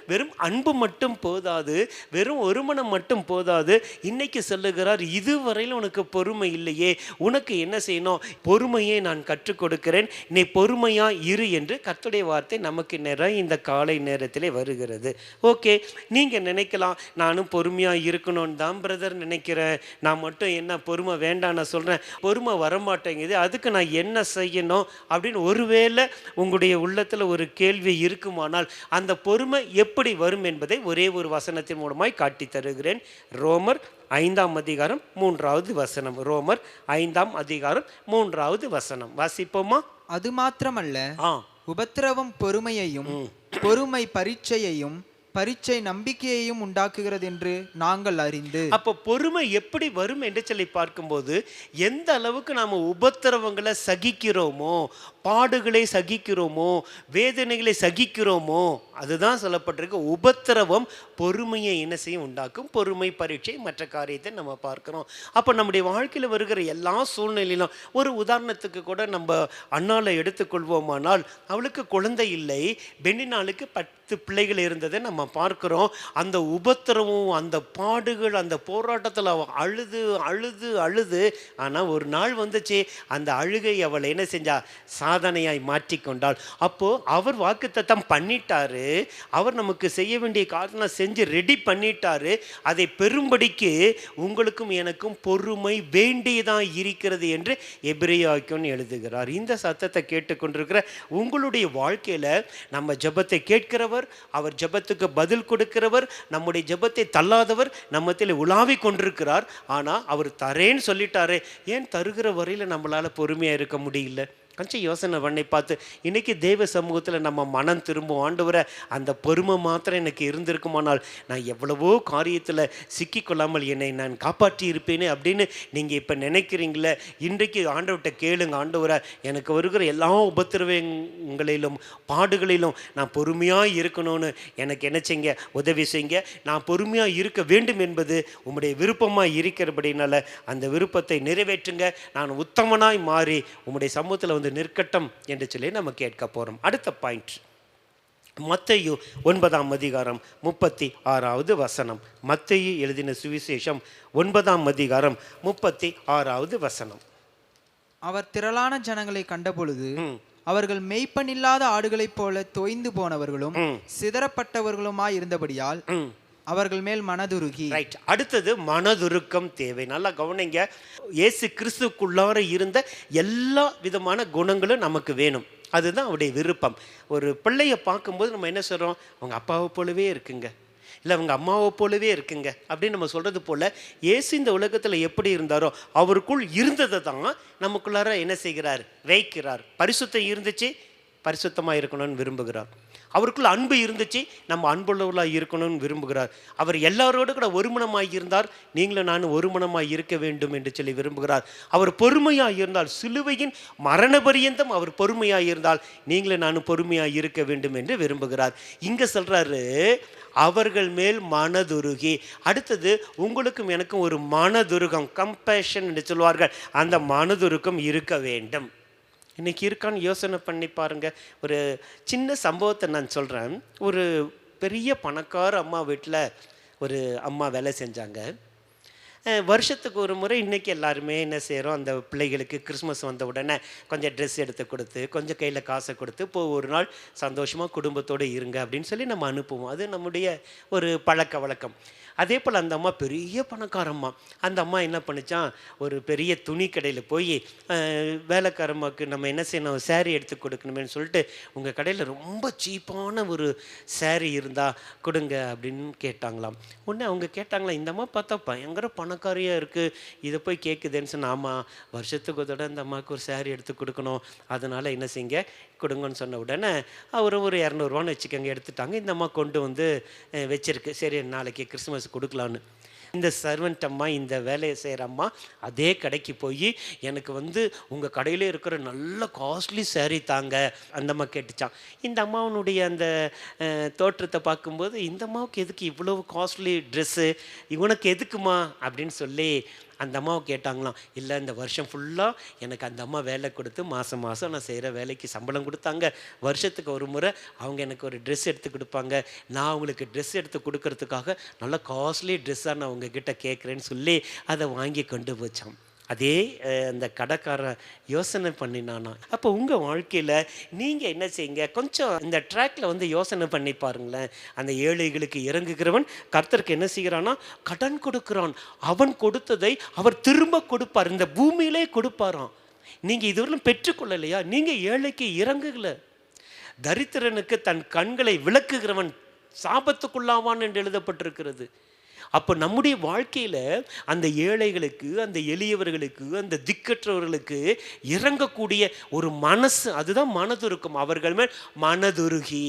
S4: வெறும் அன்பு மட்டும் போதாது, வெறும் ஒரு மனம் மட்டும் போதாது. இன்னைக்கு சொல்லுகிறார், இதுவரையில் உனக்கு பொறுமை இல்லையே, உனக்கு என்ன செய்யணும்? பொறுமையை நான் கற்றுக் கொடுக்கிறேன், நீ பொறுமையா இரு என்று கர்த்தருடைய வார்த்தை நமக்கு நிறைய இந்த காலை நேரத்திலே வருகிறது. ஓகே, நீங்கள் நினைக்கலாம், நானும் பொறுமையாக இருக்கணும்னு தான் பிரதர் நினைக்கிறேன், நான் மட்டும் என்ன பொறுமை வேண்டாம் நான் சொல்கிறேன், பொறுமை வரமாட்டேங்குது, அதுக்கு நான் என்ன செய்யணும் அப்படின்னு ஒருவேளை உங்களுடைய உள்ளத்தில் ஒரு கேள்வி இருக்குமானால், அந்த பொறுமை எப்படி வரும் என்பதை ஒரே ஒரு வசனத்தின் மூலமாய் காட்டி தருகிறேன். ரோமர் 5ஆம் அதிகாரம் 3வது வசனம். ரோமர் 5ஆம் அதிகாரம் 3வது வசனம் வாசிப்போமா?
S5: அது மாத்திரமல்ல, உபத்திரவம் பொறுமையையும், பொறுமை பரீட்சையையும், பரீட்சை நம்பிக்கையையும் உண்டாக்குகிறது என்று நாங்கள் அறிந்து.
S4: அப்போ பொறுமை எப்படி வரும் என்று சொல்லி பார்க்கும்போது, எந்த அளவுக்கு நாம் உபத்திரவங்களை சகிக்கிறோமோ, பாடுகளை சகிக்கிறோமோ, வேதனைகளை சகிக்கிறோமோ, அதுதான் சொல்லப்பட்டிருக்கு. உபத்திரவம் பொறுமையை என்ன செய்யும்? உண்டாக்கும். பொறுமை பரீட்சை மற்ற காரியத்தை நம்ம பார்க்கிறோம். அப்போ நம்முடைய வாழ்க்கையில் வருகிற எல்லா சூழ்நிலையிலும், ஒரு உதாரணத்துக்கு கூட நம்ம அண்ணாலை எடுத்துக்கொள்வோமானால், அவளுக்கு குழந்தை இல்லை, பெண்ணினாளுக்கு 10 பிள்ளைகள் இருந்ததை நம்ம பார்க்கிறோம். அந்த உபத்திரமும், அந்த பாடுகள், அந்த போராட்டத்தில் அவள் அழுது அழுது அழுது, ஆனால் ஒரு நாள் வந்துச்சு, அந்த அழுகை அவள் என்ன செஞ்சா? சாதனையாய் மாற்றிக்கொண்டாள். அப்போது அவர் வாக்குத்தத்தம் பண்ணிட்டாரு, அவர் நமக்கு செய்ய வேண்டிய காரணம் செஞ்சு ரெடி பண்ணிட்டாரு. அதை பெரும்படிக்கு உங்களுக்கும் எனக்கும் பொறுமை வேண்டியதான் இருக்கிறது என்று எபிரேயன் எழுதுகிறார். இந்த சத்தத்தை கேட்டுக்கொண்டிருக்கிற உங்களுடைய வாழ்க்கையில் நம்ம ஜெபத்தை கேட்கிறவர், அவர் ஜெபத்துக்கு பதில் கொடுக்கிறவர், நம்முடைய ஜெபத்தை தள்ளாதவர் நம்மத்தில் உலாவி கொண்டிருக்கிறார். ஆனால் அவர் தரேன்னு சொல்லிட்டாரு, ஏன் தருகிற வரையில் நம்மளால் பொறுமையாக இருக்க முடியல? கொஞ்சம் யோசனை பண்ணி பார்த்து, இன்றைக்கி தேவ சமூகத்தில் நம்ம மனம் திரும்பும். ஆண்டவரை, அந்த பொறுமை மாத்திரம் எனக்கு இருந்திருக்குமானால் நான் எவ்வளவோ காரியத்தில் சிக்கிக்கொள்ளாமல் என்னை நான் காப்பாற்றி இருப்பேனே அப்படின்னு நீங்கள் இப்போ நினைக்கிறீங்களே, இன்றைக்கு ஆண்டவர்கிட்ட கேளுங்க. ஆண்டவரை, எனக்கு வருகிற எல்லா உபத்திரவங்களிலும் பாடுகளிலும் நான் பொறுமையாக இருக்கணும்னு எனக்கு என்ன செய்யுங்க? உதவி செய்யுங்க. நான் பொறுமையாக இருக்க வேண்டும் என்பது உம்முடைய விருப்பமாக இருக்கிறபடினால அந்த விருப்பத்தை நிறைவேற்றுங்க. நான் உத்தமனாய் மாறி உம்முடைய சமூகத்தில் வந்து நிற்கட்டும் என்று சொல்லி நம்ம கேட்க போகிறோம். அடுத்த பாயிண்ட், மத்தேயு 9ஆம் அதிகாரம் 36வது வசனம். மத்தேயு எழுதின சுவிசேஷம் 9ஆம் அதிகாரம் 36வது வசனம்.
S5: அவர் திரளான ஜனங்களை கண்டபொழுது, அவர்கள் மெய்ப்பனில்லாத ஆடுகளைப் போல தோய்ந்து போனவர்களும் சிதறப்பட்டவர்களுமாய் இருந்தபடியால் அவர்கள் மேல் மனதுருகி. ரைட், அடுத்தது மனதுருக்கம் தேவை. நல்லா கவனிங்க. இயேசு கிறிஸ்துக்குள்ளார இருந்த எல்லா விதமான குணங்களும் நமக்கு வேணும். அதுதான் அவருடைய விருப்பம். ஒரு பிள்ளையை பார்க்கும்போது நம்ம என்ன சொல்கிறோம்? அவங்க அப்பாவை போலவே இருக்குங்க, இல்லை அவங்க அம்மாவை போலவே இருக்குங்க அப்படின்னு நம்ம சொல்கிறது போல், இயேசு இந்த உலகத்தில் எப்படி இருந்தாரோ அவருக்குள் இருந்ததை தான் நமக்குள்ளார என்ன செய்கிறார்? வைக்கிறார். பரிசுத்தம் இருந்துச்சு, பரிசுத்தமாக இருக்கணும்னு விரும்புகிறார். அவருக்குள்ள அன்பு இருந்துச்சு, நம்ம அன்புள்ளவர்களாக இருக்கணும்னு விரும்புகிறார். அவர் எல்லாரோடு கூட ஒருமனமாக இருந்தார், நீங்களும் நானும் ஒருமனமாக இருக்க வேண்டும் என்று சொல்லி விரும்புகிறார். அவர் பொறுமையாக இருந்தால், சிலுவையின் மரண பரியந்தம் அவர் பொறுமையாக இருந்தால், நீங்களும் நானும் பொறுமையாக இருக்க வேண்டும் என்று விரும்புகிறார். இங்கே சொல்கிறாரு, அவர்கள் மேல் மனதுருகி. அடுத்தது, உங்களுக்கும் எனக்கும் ஒரு மனதுருகம், கம்பேஷன் என்று சொல்வார்கள், அந்த மனதுருக்கம் இருக்க வேண்டும். இன்றைக்கி இருக்கான்னு யோசனை பண்ணி பாருங்கள். ஒரு சின்ன சம்பவத்தை நான் சொல்கிறேன். ஒரு பெரிய பணக்கார அம்மா வீட்டில் ஒரு அம்மா வேலை செஞ்சாங்க. வருஷத்துக்கு ஒரு முறை இன்றைக்கி எல்லாருமே என்ன செய்கிறோம்? அந்த பிள்ளைகளுக்கு கிறிஸ்மஸ் வந்த உடனே கொஞ்சம் ட்ரெஸ் எடுத்து கொடுத்து, கொஞ்சம் கையில் காசை கொடுத்து, இப்போ ஒரு நாள் சந்தோஷமாக குடும்பத்தோடு இருங்க அப்படின்னு சொல்லி நம்ம அனுப்புவோம். அது நம்முடைய ஒரு பழக்க வழக்கம்.
S4: அதே போல் அந்த அம்மா பெரிய பணக்காரம்மா. அந்த அம்மா என்ன பண்ணிச்சான், ஒரு பெரிய துணி கடையில் போய் வேலைக்காரம்மாவுக்கு நம்ம என்ன செய்யணும், சேரீ எடுத்து கொடுக்கணுமேனு சொல்லிட்டு, உங்கள் கடையில் ரொம்ப சீப்பான ஒரு சேரீ இருந்தால் கொடுங்க அப்படின்னு கேட்டாங்களாம். உடனே அவங்க கேட்டாங்களா, இந்த அம்மா பார்த்தா பயங்கர பணக்காரியாக இருக்குது, இதை போய் கேட்குதுன்னு சொன்னால், ஆமாம் வருஷத்துக்கு ஒரு தடவை இந்த அம்மாவுக்கு ஒரு சேரீ எடுத்து கொடுக்கணும், அதனால் என்ன செய்யுங்க கொடுங்கன்னு சொன்ன உடனே அவர் ஒரு 200 வச்சுக்கோங்க எடுத்துட்டாங்க. இந்த அம்மா கொண்டு வந்து வச்சிருக்கு. சரி நாளைக்கு கிறிஸ்துமஸ் கொடுக்கலான்னு. இந்த சர்வெண்ட் அம்மா, இந்த வேலையை செய்கிற அம்மா அதே கடைக்கு போய் எனக்கு வந்து உங்கள் கடையில் இருக்கிற நல்ல காஸ்ட்லி சேரீ தாங்க அந்த அம்மா கேட்டுச்சான். இந்த அம்மாவனுடைய அந்த தோற்றத்தை பார்க்கும்போது, இந்த அம்மாவுக்கு எதுக்கு இவ்வளவு காஸ்ட்லி ட்ரெஸ்ஸு, இவனுக்கு எதுக்குமா அப்படின்னு சொல்லி அந்த அம்மாவை கேட்டாங்களாம். இல்லை, இந்த வருஷம் ஃபுல்லாக எனக்கு அந்த அம்மா வேலை கொடுத்து மாதம் மாதம் நான் செய்கிற வேலைக்கு சம்பளம் கொடுத்தாங்க. வருஷத்துக்கு ஒரு முறை அவங்க எனக்கு ஒரு ட்ரெஸ் எடுத்து கொடுப்பாங்க. நான் அவங்களுக்கு ட்ரெஸ் எடுத்து கொடுக்கறதுக்காக நல்ல காஸ்ட்லி ட்ரெஸ்ஸாக நான் உங்ககிட்ட கேட்குறேன்னு சொல்லி அதை வாங்கி கொண்டு போச்சான். அதே அந்த கடைக்காரன் யோசனை பண்ணினானா. அப்போ உங்கள் வாழ்க்கையில் நீங்கள் என்ன செய்யுங்க, கொஞ்சம் இந்த ட்ராக்ல வந்து யோசனை பண்ணி பாருங்களேன். அந்த ஏழைகளுக்கு இறங்குகிறவன் கர்த்தருக்கு என்ன செய்கிறான்னா, கடன் கொடுக்குறான். அவன் கொடுத்ததை அவர் திரும்ப கொடுப்பார், இந்த பூமியிலே கொடுப்பாராம். நீங்கள் இதுவரையும் பெற்றுக்கொள்ளலையா, நீங்கள் ஏழைக்கு இறங்குகல. தரித்திரனுக்கு தன் கண்களை விளக்குகிறவன் சாபத்துக்குள்ளாவான் என்று எழுதப்பட்டிருக்கிறது. அப்போ நம்முடைய வாழ்க்கையில் அந்த ஏழைகளுக்கு, அந்த எளியவர்களுக்கு, அந்த திக்கற்றவர்களுக்கு இறங்கக்கூடிய ஒரு மனசு, அதுதான் மனதுருக்கம். அவர்கள் மேல் மனதுருகி,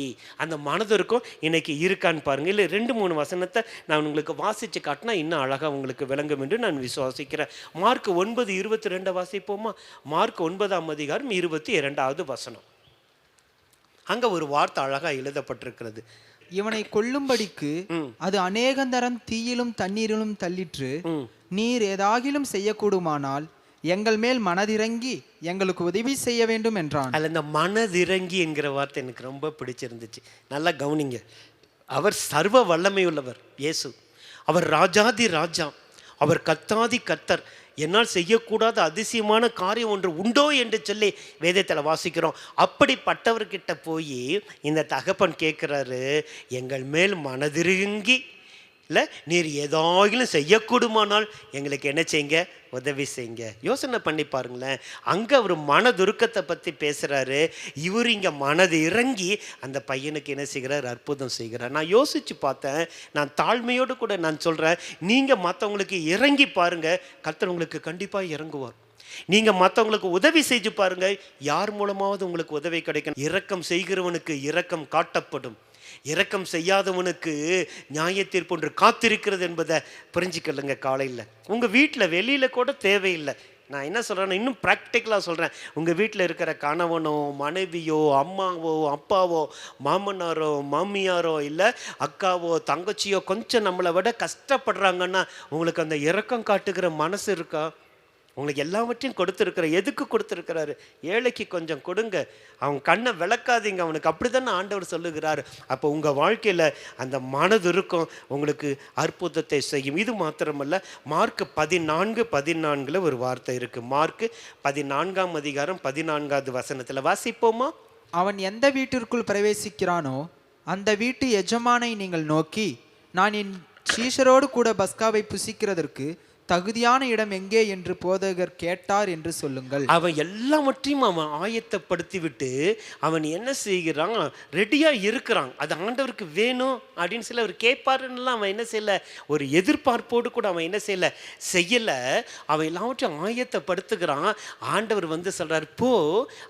S4: அந்த மனதுருக்கம் இன்னைக்கு இருக்கான்னு பாருங்கள். இல்லை 2-3 வசனத்தை நான் உங்களுக்கு வாசித்து காட்டினா இன்னும் அழகாக உங்களுக்கு விளங்கும் என்று நான் விசுவாசிக்கிறேன். மார்க் 9:22 வாசிப்போமா? மார்க் 9:22 வசனம். அங்கே ஒரு வார்த்தை அழகாக எழுதப்பட்டிருக்கிறது.
S5: இவனை கொல்லும்படிக்கு அது அநேகந்தரம் தீயிலும் தண்ணீரிலும் தள்ளிற்று. நீர் ஏதாகிலும் செய்யக்கூடுமானால் எங்கள் மேல் மனதிறங்கி எங்களுக்கு உதவி செய்ய வேண்டும் என்றான்.
S4: அதில் இந்த மனதிறங்கி என்கிற வார்த்தை எனக்கு ரொம்ப பிடிச்சிருந்துச்சு. நல்லா கவனிங்க. அவர் சர்வ வல்லமை உள்ளவர் இயேசு. அவர் ராஜாதி ராஜா, அவர் கர்த்தாதி கர்த்தர். என்னால் செய்யக்கூடாத அதிசயமான காரியம் ஒன்று உண்டோ என்று சொல்லி வேதத்தில் வாசிக்கிறோம். அப்படிப்பட்டவர்கிட்ட போய் இந்த தகப்பன் கேட்குறாரு, எங்கள் மேல் மனதிருங்கி இல்லை நீர் ஏதாகிலும் செய்யக்கூடுமானால் எங்களுக்கு என்ன செய்யுங்க, உதவி செய்யுங்க. யோசனை பண்ணி பாருங்களேன். அங்கே அவர் மனதுருக்கத்தை பற்றி பேசுகிறாரு. இவர் இங்கே மனது இறங்கி அந்த பையனுக்கு என்ன செய்கிறார், அற்புதம் செய்கிறார். நான் யோசித்து பார்த்தேன். நான் தாழ்மையோடு கூட நான் சொல்கிறேன், நீங்கள் மற்றவங்களுக்கு இறங்கி பாருங்கள், கர்த்தர் உங்களுக்கு கண்டிப்பாக இறங்குவார். நீங்கள் மற்றவங்களுக்கு உதவி செஞ்சு பாருங்கள், யார் மூலமாவது உங்களுக்கு உதவி கிடைக்கும். இரக்கம் செய்கிறவனுக்கு இரக்கம் காட்டப்படும், இரக்கம் செய்யாதவனுக்கு நியாயத்தீர்ப்பு ஒன்று காத்திருக்கிறது என்பதை புரிஞ்சுக்கலுங்க. காலையில் உங்கள் வீட்டில் வெளியில் கூட தேவையில்லை. நான் என்ன சொல்கிறேன்னா, இன்னும் ப்ராக்டிக்கலாக சொல்கிறேன். உங்கள் வீட்டில் இருக்கிற கணவனோ மனைவியோ அம்மாவோ அப்பாவோ மாமனாரோ மாமியாரோ இல்லை அக்காவோ தங்கச்சியோ கொஞ்சம் நம்மளை விட கஷ்டப்படுறாங்கன்னா உங்களுக்கு அந்த இரக்கம் காட்டுகிற மனசு இருக்கா? உங்களுக்கு எல்லாவற்றையும் கொடுத்துருக்குற, எதுக்கு கொடுத்துருக்கிறாரு? ஏழைக்கு கொஞ்சம் கொடுங்க, அவங்க கண்ணை விளக்காதீங்க, அவனுக்கு அப்படி தானே ஆண்டவர் சொல்லுகிறார். அப்போ உங்கள் வாழ்க்கையில் அந்த மனது இருக்கும், உங்களுக்கு அற்புதத்தை செய்யும். இது மாத்திரமல்ல, மார்க் 14:14 ஒரு வார்த்தை இருக்குது. மார்க் 14 வசனத்தில் வாசிப்போமா?
S5: அவன் எந்த வீட்டிற்குள் பிரவேசிக்கிறானோ அந்த வீட்டு எஜமானை நீங்கள் நோக்கி, நான் என் சீஷரோடு கூட பஸ்காவை புசிக்கிறதற்கு தகுதியான இடம் எங்கே என்று போதகர் கேட்டார் என்று சொல்லுங்கள்.
S4: அவன் எல்லாவற்றையும் அவன் ஆயத்தப்படுத்தி விட்டு அவன் என்ன செய்கிறான், ரெடியாக இருக்கிறான். அது ஆண்டவருக்கு வேணும் அப்படின்னு சொல்லி அவர் கேட்பாருன்னெலாம் அவன் என்ன செய்யலை, ஒரு எதிர்பார்ப்போடு கூட அவன் என்ன செய்யலை. அவன் எல்லாவற்றையும் ஆயத்தப்படுத்துகிறான். ஆண்டவர் வந்து சொல்கிறார், போ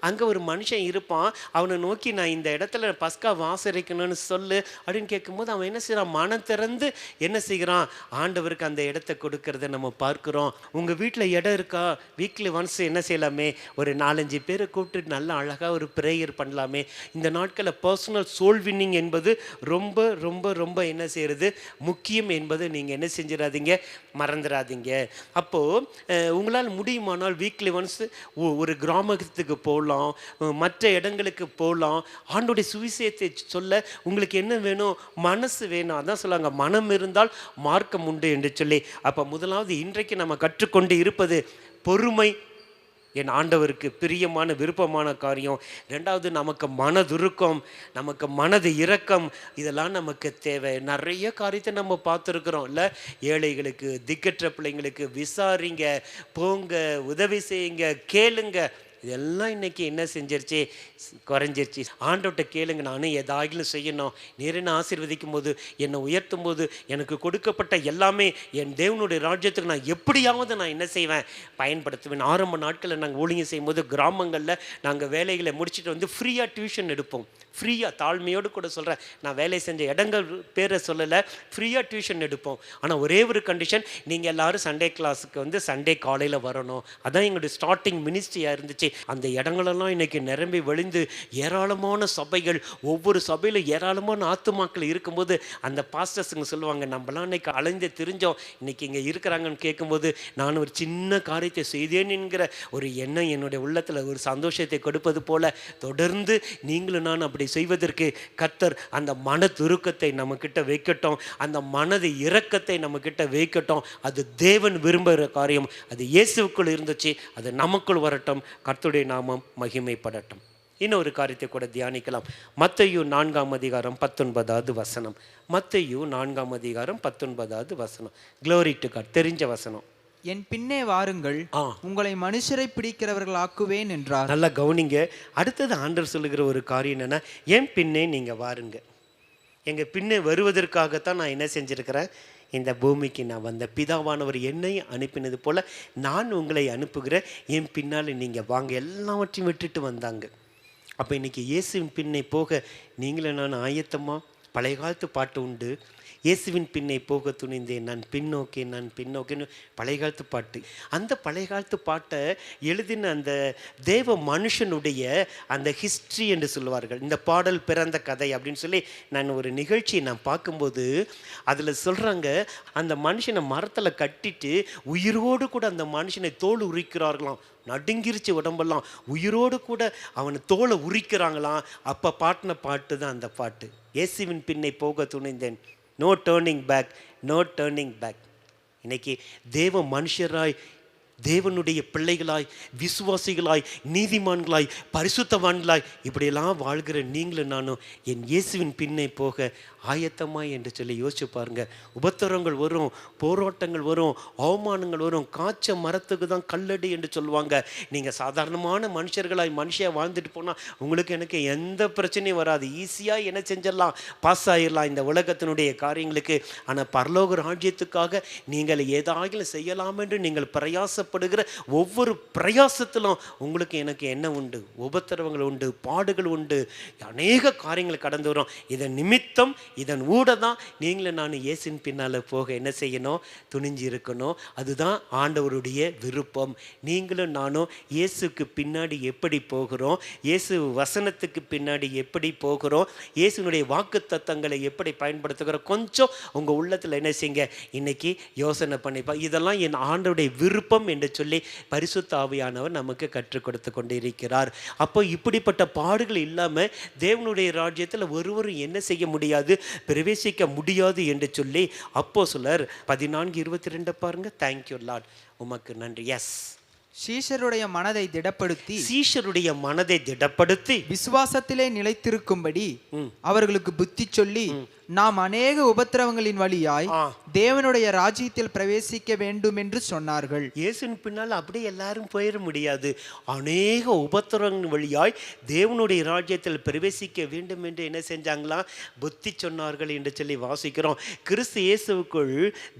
S4: அங்கே ஒரு மனுஷன் இருப்பான், அவனை நோக்கி நான் இந்த இடத்துல பஸ்கா வாசரிக்கணும்னு சொல்லு அப்படின்னு கேட்கும்போது அவன் என்ன செய்கிறான், மனம் திறந்து என்ன செய்கிறான், ஆண்டவருக்கு அந்த இடத்தை கொடுக்கறத நம்ம பார்க்கிறோம். உங்கள் வீட்டில் இடம் இருக்கா? வீக்லி ஒன்ஸ் என்ன செய்யலாமே, ஒரு 4-5 பேரை கூப்பிட்டு நல்லா அழகாக ஒரு ப்ரேயர் பண்ணலாமே. இந்த நாட்களில் பர்சனல் சோல் வின்னிங் என்பது ரொம்ப ரொம்ப ரொம்ப என்ன செய்கிறது, முக்கியம் என்பதை நீங்கள் என்ன செஞ்சிடாதீங்க, மறந்துடாதீங்க. அப்போது உங்களால் முடியுமானால் வீக்லி ஒன்ஸ் ஒரு கிராமத்துக்கு போகலாம், மற்ற இடங்களுக்கு போகலாம். ஆண்டோடைய சுவிசேஷத்தை சொல்ல உங்களுக்கு என்ன வேணும், மனசு வேணும். அதான் சொல்லுவாங்க, மனம் இருந்தால் மார்க்கம் உண்டு என்று சொல்லி. அப்போ முதலாவது இன்றைக்கு நம்ம கற்றுக்கொண்டு இருப்பது பொறுமை, என் ஆண்டவருக்கு பிரியமான விருப்பமான காரியம். ரெண்டாவது, நமக்கு மனதுருக்கம், நமக்கு மனது இரக்கம், இதெல்லாம் நமக்கு தேவை. நிறைய காரியத்தை நம்ம பார்த்துருக்குறோம் இல்லை? ஏழைகளுக்கு, திக்கற்ற பிள்ளைங்களுக்கு விசாரிங்க, போங்க, உதவி செய்யுங்க, கேளுங்க. இதெல்லாம் இன்னைக்கு என்ன செஞ்சிருச்சு? குறைஞ்சிருச்சு. ஆண்டவர்கிட்ட கேளுங்க, நானும் ஏதாகிலும் செய்யணும். நீர் என்ன ஆசீர்வதிக்கும் போது, என்னை உயர்த்தும் போது, எனக்கு கொடுக்கப்பட்ட எல்லாமே என் தேவனுடைய ராஜ்யத்துக்கு நான் எப்படியாவது நான் என்ன செய்வேன்? பயன்படுத்துவேன். ஆரம்ப நாட்களில் நாங்கள் ஊழியம் செய்யும்போது கிராமங்களில் நாங்கள் வேலைகளை முடிச்சுட்டு வந்து ஃப்ரீயாக டியூஷன் எடுப்போம். ஃப்ரீயாக, தாழ்மையோடு கூட சொல்கிறேன், நான் வேலை செஞ்ச இடங்கள் பேரை சொல்லலை, ஃப்ரீயாக டியூஷன் எடுப்போம். ஆனால் ஒரே ஒரு கண்டிஷன், நீங்கள் எல்லோரும் சண்டே கிளாஸுக்கு வந்து சண்டே காலையில் வரணும். அதான் எங்களுடைய ஸ்டார்டிங் மினிஸ்ட்ரியாக இருந்துச்சு. அந்த இடங்களெல்லாம் இன்றைக்கி நிரம்பி வழிந்து ஏராளமான சபைகள், ஒவ்வொரு சபையில் ஏராளமான ஆத்துமாக்கள் இருக்கும்போது அந்த பாஸ்டர்ஸுங்க சொல்லுவாங்க, நம்மளாம் இன்றைக்கி அலைந்து திரிஞ்சோம், இன்றைக்கி இங்கே இருக்கிறாங்கன்னு கேட்கும்போது நான் ஒரு சின்ன காரியத்தை செய்தேன் என்கிற ஒரு எண்ணம் என்னுடைய உள்ளத்தில் ஒரு சந்தோஷத்தை கொடுப்பது போல, தொடர்ந்து நீங்களும் நான் அப்படி செய்வதற்கு கர்த்தர் அந்த மன துருக்கத்தை நம்மக்கிட்ட வைக்கட்டும், அந்த மனது இரக்கத்தை நம்மக்கிட்ட வைக்கட்டும். அது தேவன் விரும்புகிற காரியம். அது இயேசுவுக்குள் இருந்துச்சு, அது நமக்குள் வரட்டும். கர்த்தருடைய நாமம் மகிமைப்படட்டும். இன்னொரு காரியத்தை கூட தியானிக்கலாம். மத்தேயு 4:19 வசனம். மத்தேயு 4:19 வசனம். Glory to God. தெரிஞ்ச வசனம்.
S5: என் பின்னே வாருங்கள், உங்களை மனுஷரை பிடிக்கிறவர்கள் ஆக்குவேன் என்றார்.
S4: நல்லா கவனிங்க. அடுத்தது ஆண்டவர் சொல்லுகிற ஒரு காரியம் என்னன்னா, என் பின்னே நீங்க வாருங்க. எங்க பின்னே வருவதற்காகத்தான் நான் என்ன செஞ்சிருக்கிறேன்? இந்த பூமிக்கு நான் வந்த பிதாவானவர் என்னை அனுப்பினது போல நான் உங்களை அனுப்புகிறேன், என் பின்னால் நீங்கள் வாங்க. எல்லாவற்றையும் விட்டுட்டு வந்தாங்க. அப்போ இன்றைக்கி இயேசுவின் பின்னே போக நீங்களும் நான் ஆயத்தமா? பழைய காலத்து பாட்டு உண்டு, இயேசுவின் பின்னே போக துணிந்தேன், நான் பின்னோக்கேன்னு பழைய காலத்து பாட்டு. அந்த பழைய காலத்து பாட்டை எழுதின அந்த தேவ மனுஷனுடைய அந்த ஹிஸ்ட்ரி என்று சொல்லுவார்கள். இந்த பாடல் பிறந்த கதை அப்படின்னு சொல்லி நான் ஒரு நிகழ்ச்சியை நான் பார்க்கும்போது அதில் சொல்கிறாங்க, அந்த மனுஷனை மரத்தில் கட்டிட்டு உயிரோடு கூட அந்த மனுஷனை தோல் உரிக்கிறார்களாம். நடுங்கிருச்சு உடம்பெல்லாம், உயிரோடு கூட அவனை தோலை உரிக்கிறாங்களாம். அப்போ பாட்டின பாட்டு தான் அந்த பாட்டு, இயேசுவின் பின்னே போக துணிந்தேன். No turning back, no turning back. இன்னைக்கு தேவ மனுஷராய், தேவனுடைய பிள்ளைகளாய், விசுவாசிகளாய், நீதிமான்களாய், பரிசுத்தவான்களாய் இப்படியெல்லாம் வாழ்கிற நீங்களும் நானும் என் இயேசுவின் பின்னே போக ஆயத்தமாய் என்று சொல்லி யோசிச்சு பாருங்க. உபத்திரங்கள் வரும், போராட்டங்கள் வரும், அவமானங்கள் வரும். காய்ச்ச மரத்துக்கு தான் கல்லடி என்று சொல்லுவாங்க. நீங்கள் சாதாரணமான மனுஷியாக வாழ்ந்துட்டு போனால் உங்களுக்கு எனக்கு எந்த பிரச்சனையும் வராது. ஈஸியாக என்ன செஞ்சிடலாம்? பாஸ் ஆகிடலாம் இந்த உலகத்தினுடைய காரியங்களுக்கு. ஆனால் பரலோக ராஜ்யத்துக்காக நீங்கள் ஏதாகிலும் செய்யலாம் என்று நீங்கள் பிரயாசப்படுகிற ஒவ்வொரு பிரயாசத்திலும் உங்களுக்கு எனக்கு என்ன உண்டு? உபத்திரவங்கள் உண்டு, பாடுகள் உண்டு, அநேக காரியங்கள் கடந்து வரும். இதன் நிமித்தம், இதன் ஊட தான் நீங்களும் நான் இயேசுவின் பின்னால் போக என்ன செய்யணும்? துணிஞ்சு இருக்கணும். அதுதான் ஆண்டவருடைய விருப்பம். நீங்களும் நானும் இயேசுக்கு பின்னாடி எப்படி போகிறோம், இயேசு வசனத்துக்கு பின்னாடி எப்படி போகிறோம், இயேசுனுடைய வாக்கு தத்தங்களை எப்படி பயன்படுத்துகிறோம், கொஞ்சம் உங்கள் உள்ளத்தில் என்ன செய்யுங்க, இன்னைக்கு யோசனை பண்ணிப்பா. இதெல்லாம் என் ஆண்டவருடைய விருப்பம் என்று சொல்லி பரிசுத்த ஆவியானவர் நமக்கு கற்றுக் கொடுத்து கொண்டு இருக்கிறார். அப்போ இப்படிப்பட்ட பாடுகள் இல்லாமல் தேவனுடைய ராஜ்யத்தில் ஒருவரும் என்ன செய்ய முடியாது? பிரவேசிக்க முடியாது என்று சொல்லி அப்போஸ்தலர் 14:22 பாருங்க. தேங்க்யூ லார்ட், உமக்கு நன்றி. எஸ்,
S5: சீஷருடைய மனதை
S4: திடப்படுத்தி
S5: விசுவாசத்திலே நிலைத்திருக்கும்படி அவர்களுக்கு புத்தி சொல்லி, நாம் அநேக உபத்திரவங்களின் வழியாய் தேவனுடைய ராஜ்யத்தில் பிரவேசிக்க வேண்டும் என்று சொன்னார்கள்.
S4: இயேசுவின் பின்னால் அப்படியே எல்லாரும் போயிட முடியாது. அநேக உபத்திரவங்களின் வழியாய் தேவனுடைய ராஜ்யத்தில் பிரவேசிக்க வேண்டும் என்று என்ன செஞ்சாங்களாம்? புத்தி சொன்னார்கள் என்று சொல்லி வாசிக்கிறோம். கிறிஸ்து இயேசுவுக்குள்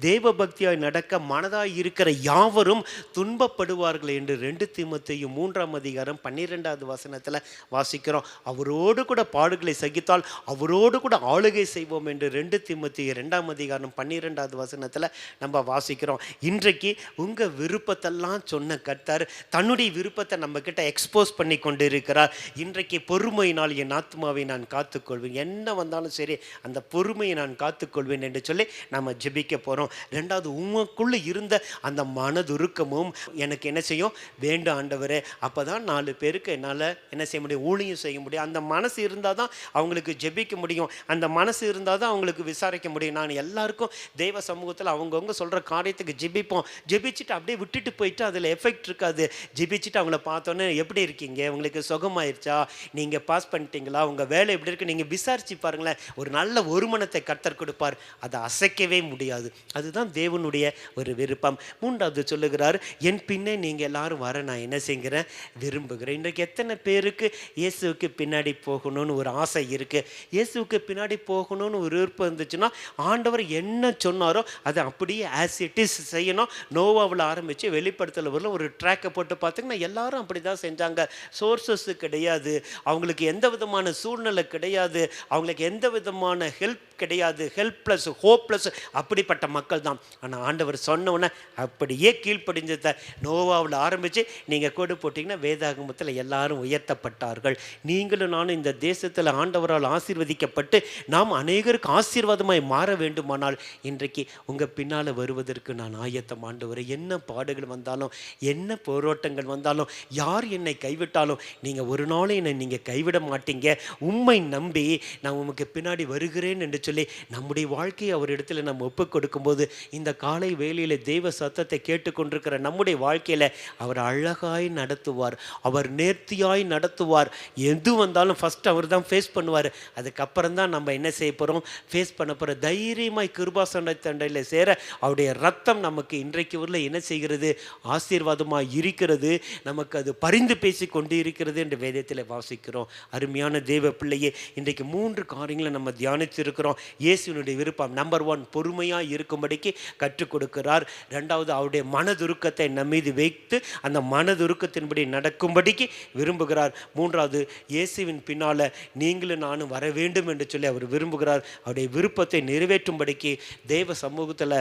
S4: தேவ பக்தியாய் நடக்க மனதாய் இருக்கிற யாவரும் துன்பப்படுவார்கள் என்று 2 தீமோத்தேயு 3:12 வசனத்தில் வாசிக்கிறோம். அவரோடு கூட பாடுகளை சகித்தால் அவரோடு கூட ஆளுகை செய்வோம் என்று 2 தீமோத்தேயு 2:12 வசனத்தில் நம்ம வாசிக்கிறோம். இன்றைக்கு உங்கள் விருப்பத்தெல்லாம் சொன்ன கர்த்தர் தன்னுடைய விருப்பத்தை நம்ம கிட்ட எக்ஸ்போஸ் பண்ணி கொண்டு இருக்கிறார். இன்றைக்கு பொறுமையினால் என் ஆத்மாவை நான் காத்துக்கொள்வேன், என்ன வந்தாலும் சரி அந்த பொறுமையை நான் காத்துக்கொள்வேன் என்று சொல்லி நம்ம ஜெபிக்க போகிறோம். 2வது, உங்களுக்குள்ள இருந்த அந்த மனதுருக்கமும் எனக்கு என்ன செய்யும்? வேண்டும் ஆண்டவரே. அப்போ தான் 4 பேருக்கு என்னால் என்ன செய்ய முடியும்? ஊழியம் செய்ய முடியும். அந்த மனசு இருந்தால் தான் அவங்களுக்கு ஜெபிக்க முடியும். அந்த மனசு இருந்தால் தான் அவங்களுக்கு விசாரிக்க முடியும். நான் எல்லாருக்கும் தெய்வ சமூகத்தில் அவங்கவுங்க சொல்கிற காரியத்துக்கு ஜெபிப்போம். ஜெபிச்சுட்டு அப்படியே விட்டுட்டு போயிட்டு அதில் எஃபெக்ட் இருக்காது. ஜெபிச்சுட்டு அவங்கள பார்த்தோன்னே எப்படி இருக்கீங்க, உங்களுக்கு சுகமாயிருச்சா, நீங்கள் பாஸ் பண்ணிட்டீங்களா, உங்கள் வேலை எப்படி இருக்குது, நீங்கள் விசாரிச்சு பாருங்களேன். ஒரு நல்ல ஒருமனத்தை கர்த்தர் கொடுப்பார். அதை அசைக்கவே முடியாது. அதுதான் தேவனுடைய ஒரு விருப்பம். மூன்றாவது சொல்லுகிறார், என் பின்னே நீங்கள் எல்லாரும் வர நான் என்ன செய்கிறேன், விரும்புகிறேன். இன்றைக்கு எத்தனை பேருக்கு இயேசுவுக்கு பின்னாடி போகணும்னு ஒரு ஆசை இருக்குது? இயேசுவுக்கு பின்னாடி போகணும்னு ஒரு விருப்பம் இருந்துச்சுன்னா ஆண்டவர் என்ன சொன்னாரோ அதை அப்படியே ஆஸ் இட் இஸ் செய்யணும். நோவாவில் ஆரம்பித்து வெளிப்படுத்தல வரல ஒரு ட்ராக்கை போட்டு பார்த்தீங்கன்னா எல்லாரும் அப்படி தான் செஞ்சாங்க. சோர்ஸஸ் கிடையாது, அவங்களுக்கு எந்த விதமான சூழ்நிலை கிடையாது, அவங்களுக்கு எந்த விதமான ஹெல்ப் கிடையாது, ஹெல்ப்லெஸ் ஹோப்லெஸ், அப்படிப்பட்ட மக்கள் தான். ஆனால் ஆண்டவர் சொன்னோன்னே அப்படியே கீழ்ப்படிஞ்சதை நோவாவில் ஆரம்பித்து நீங்கள் கோடு போட்டிங்கன்னா வேதாகமத்தில் எல்லாரும் உயர்த்தப்பட்டார்கள். நீங்களும் நானும் இந்த தேசத்தில் ஆண்டவரால் ஆசீர்வதிக்கப்பட்டு நாம் அநேகருக்கு ஆசீர்வாதமாய் மாற வேண்டுமானால் இன்றைக்கு உங்கள் பின்னால் வருவதற்கு நான் ஆயத்தம். ஆண்டவரே, என்ன பாடுகள் வந்தாலும், என்ன போராட்டங்கள் வந்தாலும், யார் என்னை கைவிட்டாலும் நீங்கள் ஒரு நாளும் என்னை நீங்கள் கைவிட மாட்டீங்க. உம்மை நம்பி நான் உமக்கு பின்னாடி வருகிறேன் என்று சொல்லி நம்முடைய வாழ்க்கையை அவர் இடத்துல நம்ம ஒப்புக் கொடுக்கும்போது இந்த காலை வேளையில் தெய்வ சத்தத்தை கேட்டுக்கொண்டிருக்கிற நம்முடைய வாழ்க்கையில் அவர் அழகாய் நடத்துவார், அவர் நேர்த்தியாய் நடத்துவார். எது வந்தாலும் ஃபஸ்ட் அவர் தான் ஃபேஸ் பண்ணுவார். அதுக்கப்புறம் தான் நம்ம என்ன செய்ய போகிறோம், ஃபேஸ் பண்ண போகிற. தைரியமாய் கிருபாசன தண்டையில் சேர அவருடைய ரத்தம் நமக்கு இன்றைக்கு உள்ள என்ன செய்கிறது, ஆசீர்வாதமாக இருக்கிறது. நமக்கு அது பரிந்து பேசி கொண்டு இருக்கிறது என்று வேதத்தில் வாசிக்கிறோம். அருமையான தேவ பிள்ளையே, இன்றைக்கு 3 காரியங்களை நம்ம தியானித்திருக்கிறோம். இயேசுவினுடைய விருப்பம் நம்பர் 1 பொறுமையாக இருக்கும்படிக்கு கற்றுக் கொடுக்கிறார். 2வது அவருடைய மனதுருக்கத்தை நம்மீது வைத்து அந்த மனதுருக்கத்தின்படி நடக்கும்படிக்கு விரும்புகிறார். 3வது இயேசுவின் பின்னால் நீங்களும் நானும் வர வேண்டும் என்று சொல்லி அவர் விரும்புகிறார். அவருடைய விருப்பத்தை நிறைவேற்றும்படிக்கு தேவ சமூகத்தில்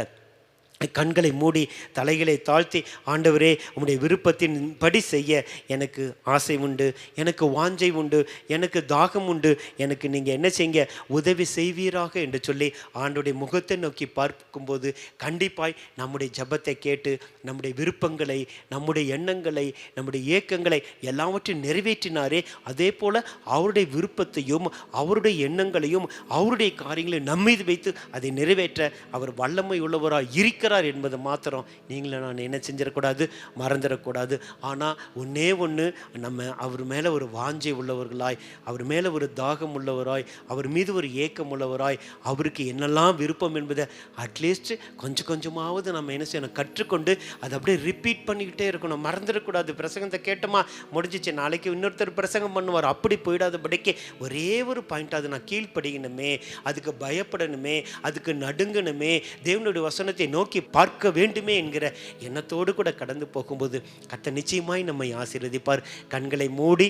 S4: கண்களை மூடி தலைகளை தாழ்த்தி, ஆண்டவரே உம்முடைய விருப்பத்தின் படி செய்ய எனக்கு ஆசை உண்டு, எனக்கு வாஞ்சை உண்டு, எனக்கு தாகம் உண்டு, எனக்கு நீங்கள் என்ன செய்ய உதவி செய்வீராக என்று சொல்லி ஆண்டவருடைய முகத்தை நோக்கி பார்க்கும்போது கண்டிப்பாய் நம்முடைய ஜெபத்தை கேட்டு நம்முடைய விருப்பங்களை, நம்முடைய எண்ணங்களை, நம்முடைய ஏக்கங்களை எல்லாவற்றையும் நிறைவேற்றினாரே, அதே போல் அவருடைய விருப்பத்தையும் அவருடைய எண்ணங்களையும் அவருடைய காரியங்களையும் நம்மீது வைத்து அதை நிறைவேற்ற அவர் வல்லமை உள்ளவராக இருக்கிறார் என்பது மாத்திரம் நீங்களும் நான் என்ன செஞ்சிடக்கூடாது, மறந்துடக்கூடாது. ஆனால் ஒன்றே ஒன்று, நம்ம அவர் மேலே ஒரு வாஞ்சை உள்ளவர்களாய், அவர் மேலே ஒரு தாகம் உள்ளவராய், அவர் மீது ஒரு ஏக்கம் உள்ளவராய், அவருக்கு என்னெல்லாம் விருப்பம் என்பதை அட்லீஸ்ட் கொஞ்சம் கொஞ்சமாவது நம்ம என்ன செய்யணும், கற்றுக்கொண்டு அதை அப்படியே ரிப்பீட் பண்ணிக்கிட்டே இருக்கணும். மறந்துடக்கூடாது. பிரசங்கத்தை கேட்டோமா முடிஞ்சிச்சு, நாளைக்கு இன்னொருத்தர் பிரசங்கம் பண்ணுவார், அப்படி போயிடாதபடிக்கு ஒரே ஒரு பாயிண்டாவது நான் கீழ்ப்படியணுமே, அதுக்கு பயப்படணுமே, அதுக்கு நடுங்கணுமே, தேவனுடைய வசனத்தை நோக்கி பார்க்க வேண்டுமே என்கிற எண்ணத்தோடு கூட கடந்து போகும்போது கர்த்தர் நிச்சயமாய் நம்மை ஆசீர்வதிப்பார். கண்களை மூடி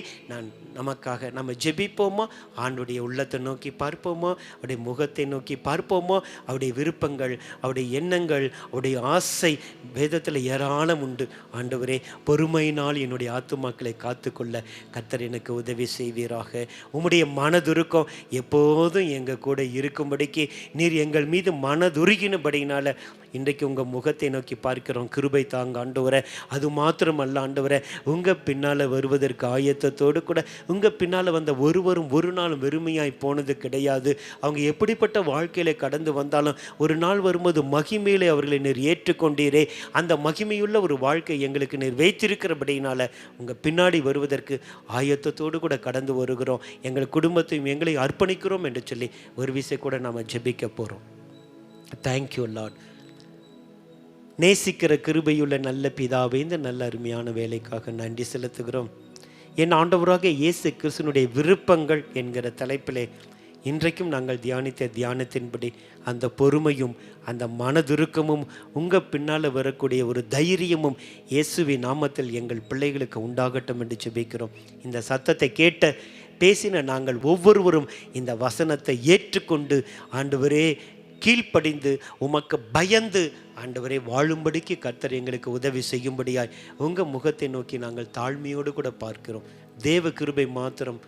S4: நமக்காக நம்ம ஜெபிப்போமா, ஆண்டுடைய உள்ளத்தை நோக்கி பார்ப்போமா, அவருடைய முகத்தை நோக்கி பார்ப்போமா. அவருடைய விருப்பங்கள், அவருடைய எண்ணங்கள், அவருடைய ஆசை வேதத்தில் ஏராளம் உண்டு. ஆண்டவரே, பொறுமையினால் என்னுடைய ஆத்துமாக்களை காத்துக்கொள்ள கர்த்தர் எனக்கு உதவி செய்வீராக. உம்முடைய மனதுருக்கம் எப்போதும் எங்கள் கூட இருக்கும்படிக்கு நீர் எங்கள் மீது மனதுருகினபடினால இன்றைக்கு உங்கள் முகத்தை நோக்கி பார்க்கிறோம். கிருபை தாங்க ஆண்டவரே. அது மாத்திரமல்ல ஆண்டவரே, உங்கள் பின்னால் வருவதற்கு ஆயத்தத்தோடு கூட உங்கள் பின்னால் வந்த ஒருவரும் ஒரு நாளும் வெறுமையாய் போனது கிடையாது. அவங்க எப்படிப்பட்ட வாழ்க்கையில் கடந்து வந்தாலும் ஒரு நாள் வரும்போது மகிமையிலே அவர்களை நீர் ஏற்றுக்கொண்டீரே, அந்த மகிமையுள்ள ஒரு வாழ்க்கை எங்களுக்கு நீர் வைத்திருக்கிறபடினால உங்கள் பின்னாடி வருவதற்கு ஆயத்தத்தோடு கூட கடந்து வருகிறோம். எங்கள் குடும்பத்தையும் எங்களை அர்ப்பணிக்கிறோம் என்று சொல்லி ஒரு விஷயம் கூட நாம் ஜெபிக்க போகிறோம். Thank you Lord. நேசிக்கிற கிருபையுள்ள நல்ல பிதாவே, இந்த நல்ல அருமையான வேலைக்காக நன்றி செலுத்துகிறோம். என் ஆண்டவராக இயேசு கிறிஸ்துவினுடைய விருப்பங்கள் என்கிற தலைப்பிலே இன்றைக்கும் நாங்கள் தியானித்த தியானத்தின்படி அந்த பொறுமையும் அந்த மனதுருக்கமும் உங்கள் பின்னால் வரக்கூடிய ஒரு தைரியமும் இயேசுவின் நாமத்தில் எங்கள் பிள்ளைகளுக்கு உண்டாகட்டும் என்று ஜெபிக்கிறோம். இந்த சத்தத்தை கேட்ட பேசின நாங்கள் ஒவ்வொருவரும் இந்த வசனத்தை ஏற்றுக்கொண்டு ஆண்டவரே கீழ்ப்படிந்து உமக்கு பயந்து ஆண்டவரே வாழும்படிக்கு கர்த்தர் எங்களுக்கு உதவி செய்யும்படியாய் உங்கள் முகத்தை நோக்கி நாங்கள் தாழ்மையோடு கூட பார்க்கிறோம். தேவ கிருபை மாத்திரம்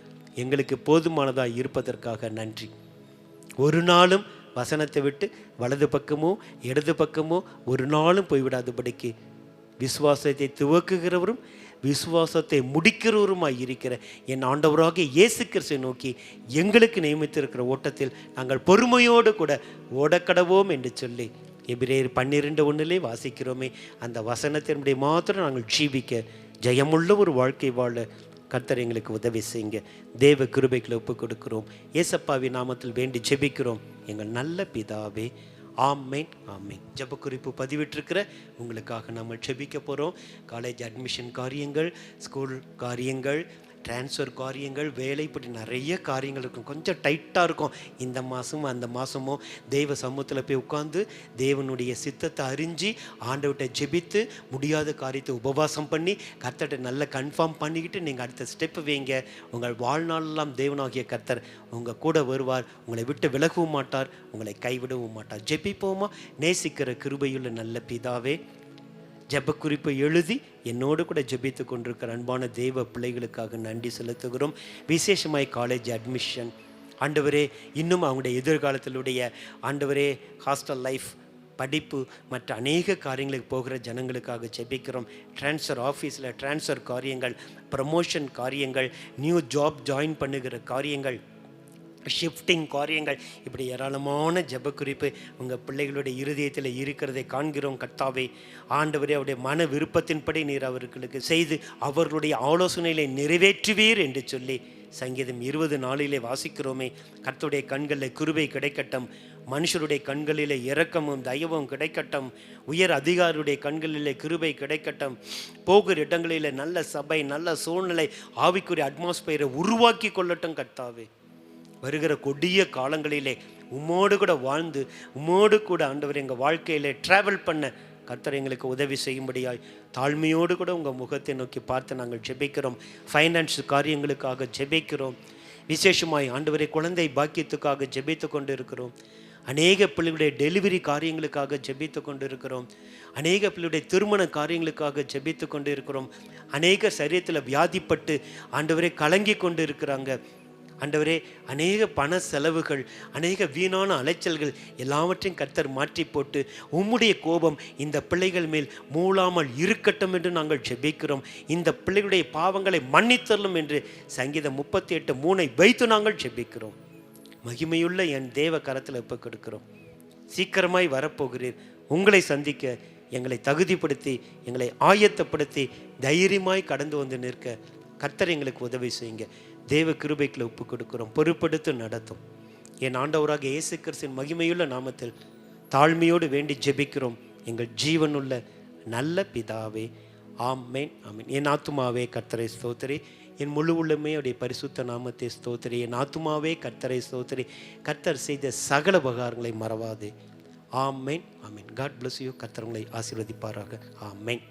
S4: எங்களுக்கு போதுமானதாக இருப்பதற்காக நன்றி. ஒரு நாளும் வசனத்தை விட்டு வலது பக்கமோ இடது பக்கமோ ஒரு நாளும் போய்விடாதபடிக்கு விசுவாசத்தை துவக்குகிறவரும் விசுவாசத்தை முடிக்கிறவருமாய் இருக்கிற என் ஆண்டவராகிய இயேசு கிறிஸ்துவை நோக்கி எங்களுக்கு நியமித்திருக்கிற ஓட்டத்தில் நாங்கள் பொறுமையோடு கூட ஓடக்கடவோம் என்று சொல்லி எபிரேயர் 12:1 வாசிக்கிறோமே, அந்த வசனத்தினுடைய மாத்திரம் நாங்கள் ஜீவிக்க ஜெயமுள்ள ஒரு வாழ்க்கை வாழ கர்த்தர் எங்களுக்கு உதவி செய்யுங்க. தேவ கிருபைகளை ஒப்புக் கொடுக்கிறோம். ஏசப்பாவின் நாமத்தில் வேண்டி ஜெபிக்கிறோம் எங்கள் நல்ல பிதாவே. ஆமென் ஆமென். ஜெப குறிப்பு பதிவிட்டிருக்கிற உங்களுக்காக நம்ம ஜெபிக்க போகிறோம். காலேஜ் அட்மிஷன் காரியங்கள், ஸ்கூல் காரியங்கள், ட்ரான்ஸ்ஃபர் காரியங்கள், வேலை, இப்படி நிறைய காரியங்கள் இருக்கும். கொஞ்சம் டைட்டாக இருக்கும். இந்த மாதமும் அந்த மாதமும் தெய்வ சமூகத்தில் போய் உட்காந்து தேவனுடைய சித்தத்தை அறிஞ்சு ஆண்டவர்கிட்ட ஜெபித்து முடியாத காரியத்தை உபவாசம் பண்ணி கர்த்தர்கிட்ட நல்லா கன்ஃபார்ம் பண்ணிக்கிட்டு நீங்கள் அடுத்த ஸ்டெப்பு வைங்க. உங்கள் வாழ்நாளெல்லாம் தேவனாகிய கர்த்தர் உங்கள் கூட வருவார். உங்களை விட்டு விலகவும் மாட்டார், உங்களை கைவிடவும் மாட்டார். ஜெபிப்போமா? நேசிக்கிற கிருபையுள்ள நல்ல பிதாவே, ஜெப குறிப்பை எழுதி என்னோடு கூட ஜெபித்து கொண்டிருக்கிற அன்பான தெய்வ பிள்ளைகளுக்காக நன்றி செலுத்துகிறோம். விசேஷமாய் காலேஜ் அட்மிஷன் ஆண்டவரே, இன்னும் அவங்களுடைய எதிர்காலத்திலுடைய ஆண்டவரே ஹாஸ்டல் லைஃப், படிப்பு மற்ற அநேக காரியங்களுக்கு போகிற ஜனங்களுக்காக ஜெபிக்கிறோம். ட்ரான்ஸ்ஃபர் ஆஃபீஸில் ட்ரான்ஸ்ஃபர் காரியங்கள், ப்ரமோஷன் காரியங்கள், நியூ ஜாப் ஜாயின் பண்ணுகிற காரியங்கள், ஷிஃப்டிங் காரியங்கள், இப்படி ஏராளமான ஜெப குறிப்பு உங்கள் பிள்ளைகளுடைய இருதயத்தில் இருக்கிறதை காண்கிறோம். கர்த்தாவே ஆண்டவரே, அவருடைய மன விருப்பத்தின்படி நீர் அவர்களுக்கு செய்து அவர்களுடைய ஆலோசனைகளை நிறைவேற்றுவீர் என்று சொல்லி சங்கீதம் 20:4 வாசிக்கிறோமே. கர்த்தருடைய கண்களில் கிருபை கிடைக்கட்டும், மனுஷருடைய கண்களிலே இரக்கமும் தயவும் கிடைக்கட்டும், உயர் அதிகாரியுடைய கண்களிலே கிருபை கிடைக்கட்டும், போகிற இடங்களிலே நல்ல சபை, நல்ல சூழ்நிலை, ஆவிக்குரிய அட்மாஸ்பியரை உருவாக்கி கொள்ளட்டும். கர்த்தாவே, வருகிற கொடிய காலங்களிலே உம்மோடு கூட வாழ்ந்து உம்மோடு கூட ஆண்டவர் எங்கள் வாழ்க்கையிலே ட்ராவல் பண்ண கர்த்தர் எங்களுக்கு உதவி செய்யும்படியாய் தாழ்மையோடு கூட உங்கள் முகத்தை நோக்கி பார்த்து நாங்கள் ஜெபிக்கிறோம். ஃபைனான்ஸ் காரியங்களுக்காக ஜெபிக்கிறோம். விசேஷமாய் ஆண்டவரை குழந்தை பாக்கியத்துக்காக ஜெபித்து கொண்டு இருக்கிறோம். அநேக பிள்ளைகளுடைய டெலிவரி காரியங்களுக்காக ஜெபித்து கொண்டு இருக்கிறோம். அநேக பிள்ளைகளுடைய திருமண காரியங்களுக்காக ஜெபித்து கொண்டு இருக்கிறோம். அநேக சரீரத்தில் வியாதிப்பட்டு ஆண்டவரை கலங்கி கொண்டு இருக்கிறாங்க. ஆண்டவரே, அநேக பண செலவுகள், அநேக வீணான அலைச்சல்கள் எல்லாவற்றையும் கர்த்தர் மாற்றி போட்டு உம்முடைய கோபம் இந்த பிள்ளைகள் மேல் மூளாமல் இருக்கட்டும் என்று நாங்கள் ஜெபிக்கிறோம். இந்த பிள்ளைகளுடைய பாவங்களை மன்னித்தரலும் என்று சங்கீதம் 38:3 வைத்து நாங்கள் ஜெபிக்கிறோம். மகிமையுள்ள என் தேவ கரத்தில் ஒப்புக் கொடுக்கிறோம். சீக்கிரமாய் வரப்போகிறீர். உங்களை சந்திக்க எங்களை தகுதிப்படுத்தி எங்களை ஆயத்தப்படுத்தி தைரியமாய் கடந்து வந்து நிற்க கர்த்தர் எங்களுக்கு உதவி செய்யுங்க. தேவ கிருபைக்குள்ள ஒப்புக் கொடுக்கிறோம். பொறுப்படுத்து நடத்தும். என் ஆண்டவராக இயேசு கிறிஸ்துவின் மகிமையுள்ள நாமத்தில் தாழ்மையோடு வேண்டி ஜெபிக்கிறோம் எங்கள் ஜீவனுள்ள நல்ல பிதாவே. ஆமென் ஆமென். என் ஆத்துமாவே கர்த்தரை ஸ்தோத்திரி, என் முழு உள்ளமே அவருடைய பரிசுத்த நாமத்தை ஸ்தோத்திரி. என் ஆத்துமாவே கர்த்தரை ஸ்தோத்திரி, கர்த்தர் செய்த சகல உபகாரங்களை மறவாதே. Amen amen. God bless you. கர்த்தர் உங்களை ஆசீர்வதிப்பாராக. ஆமென்.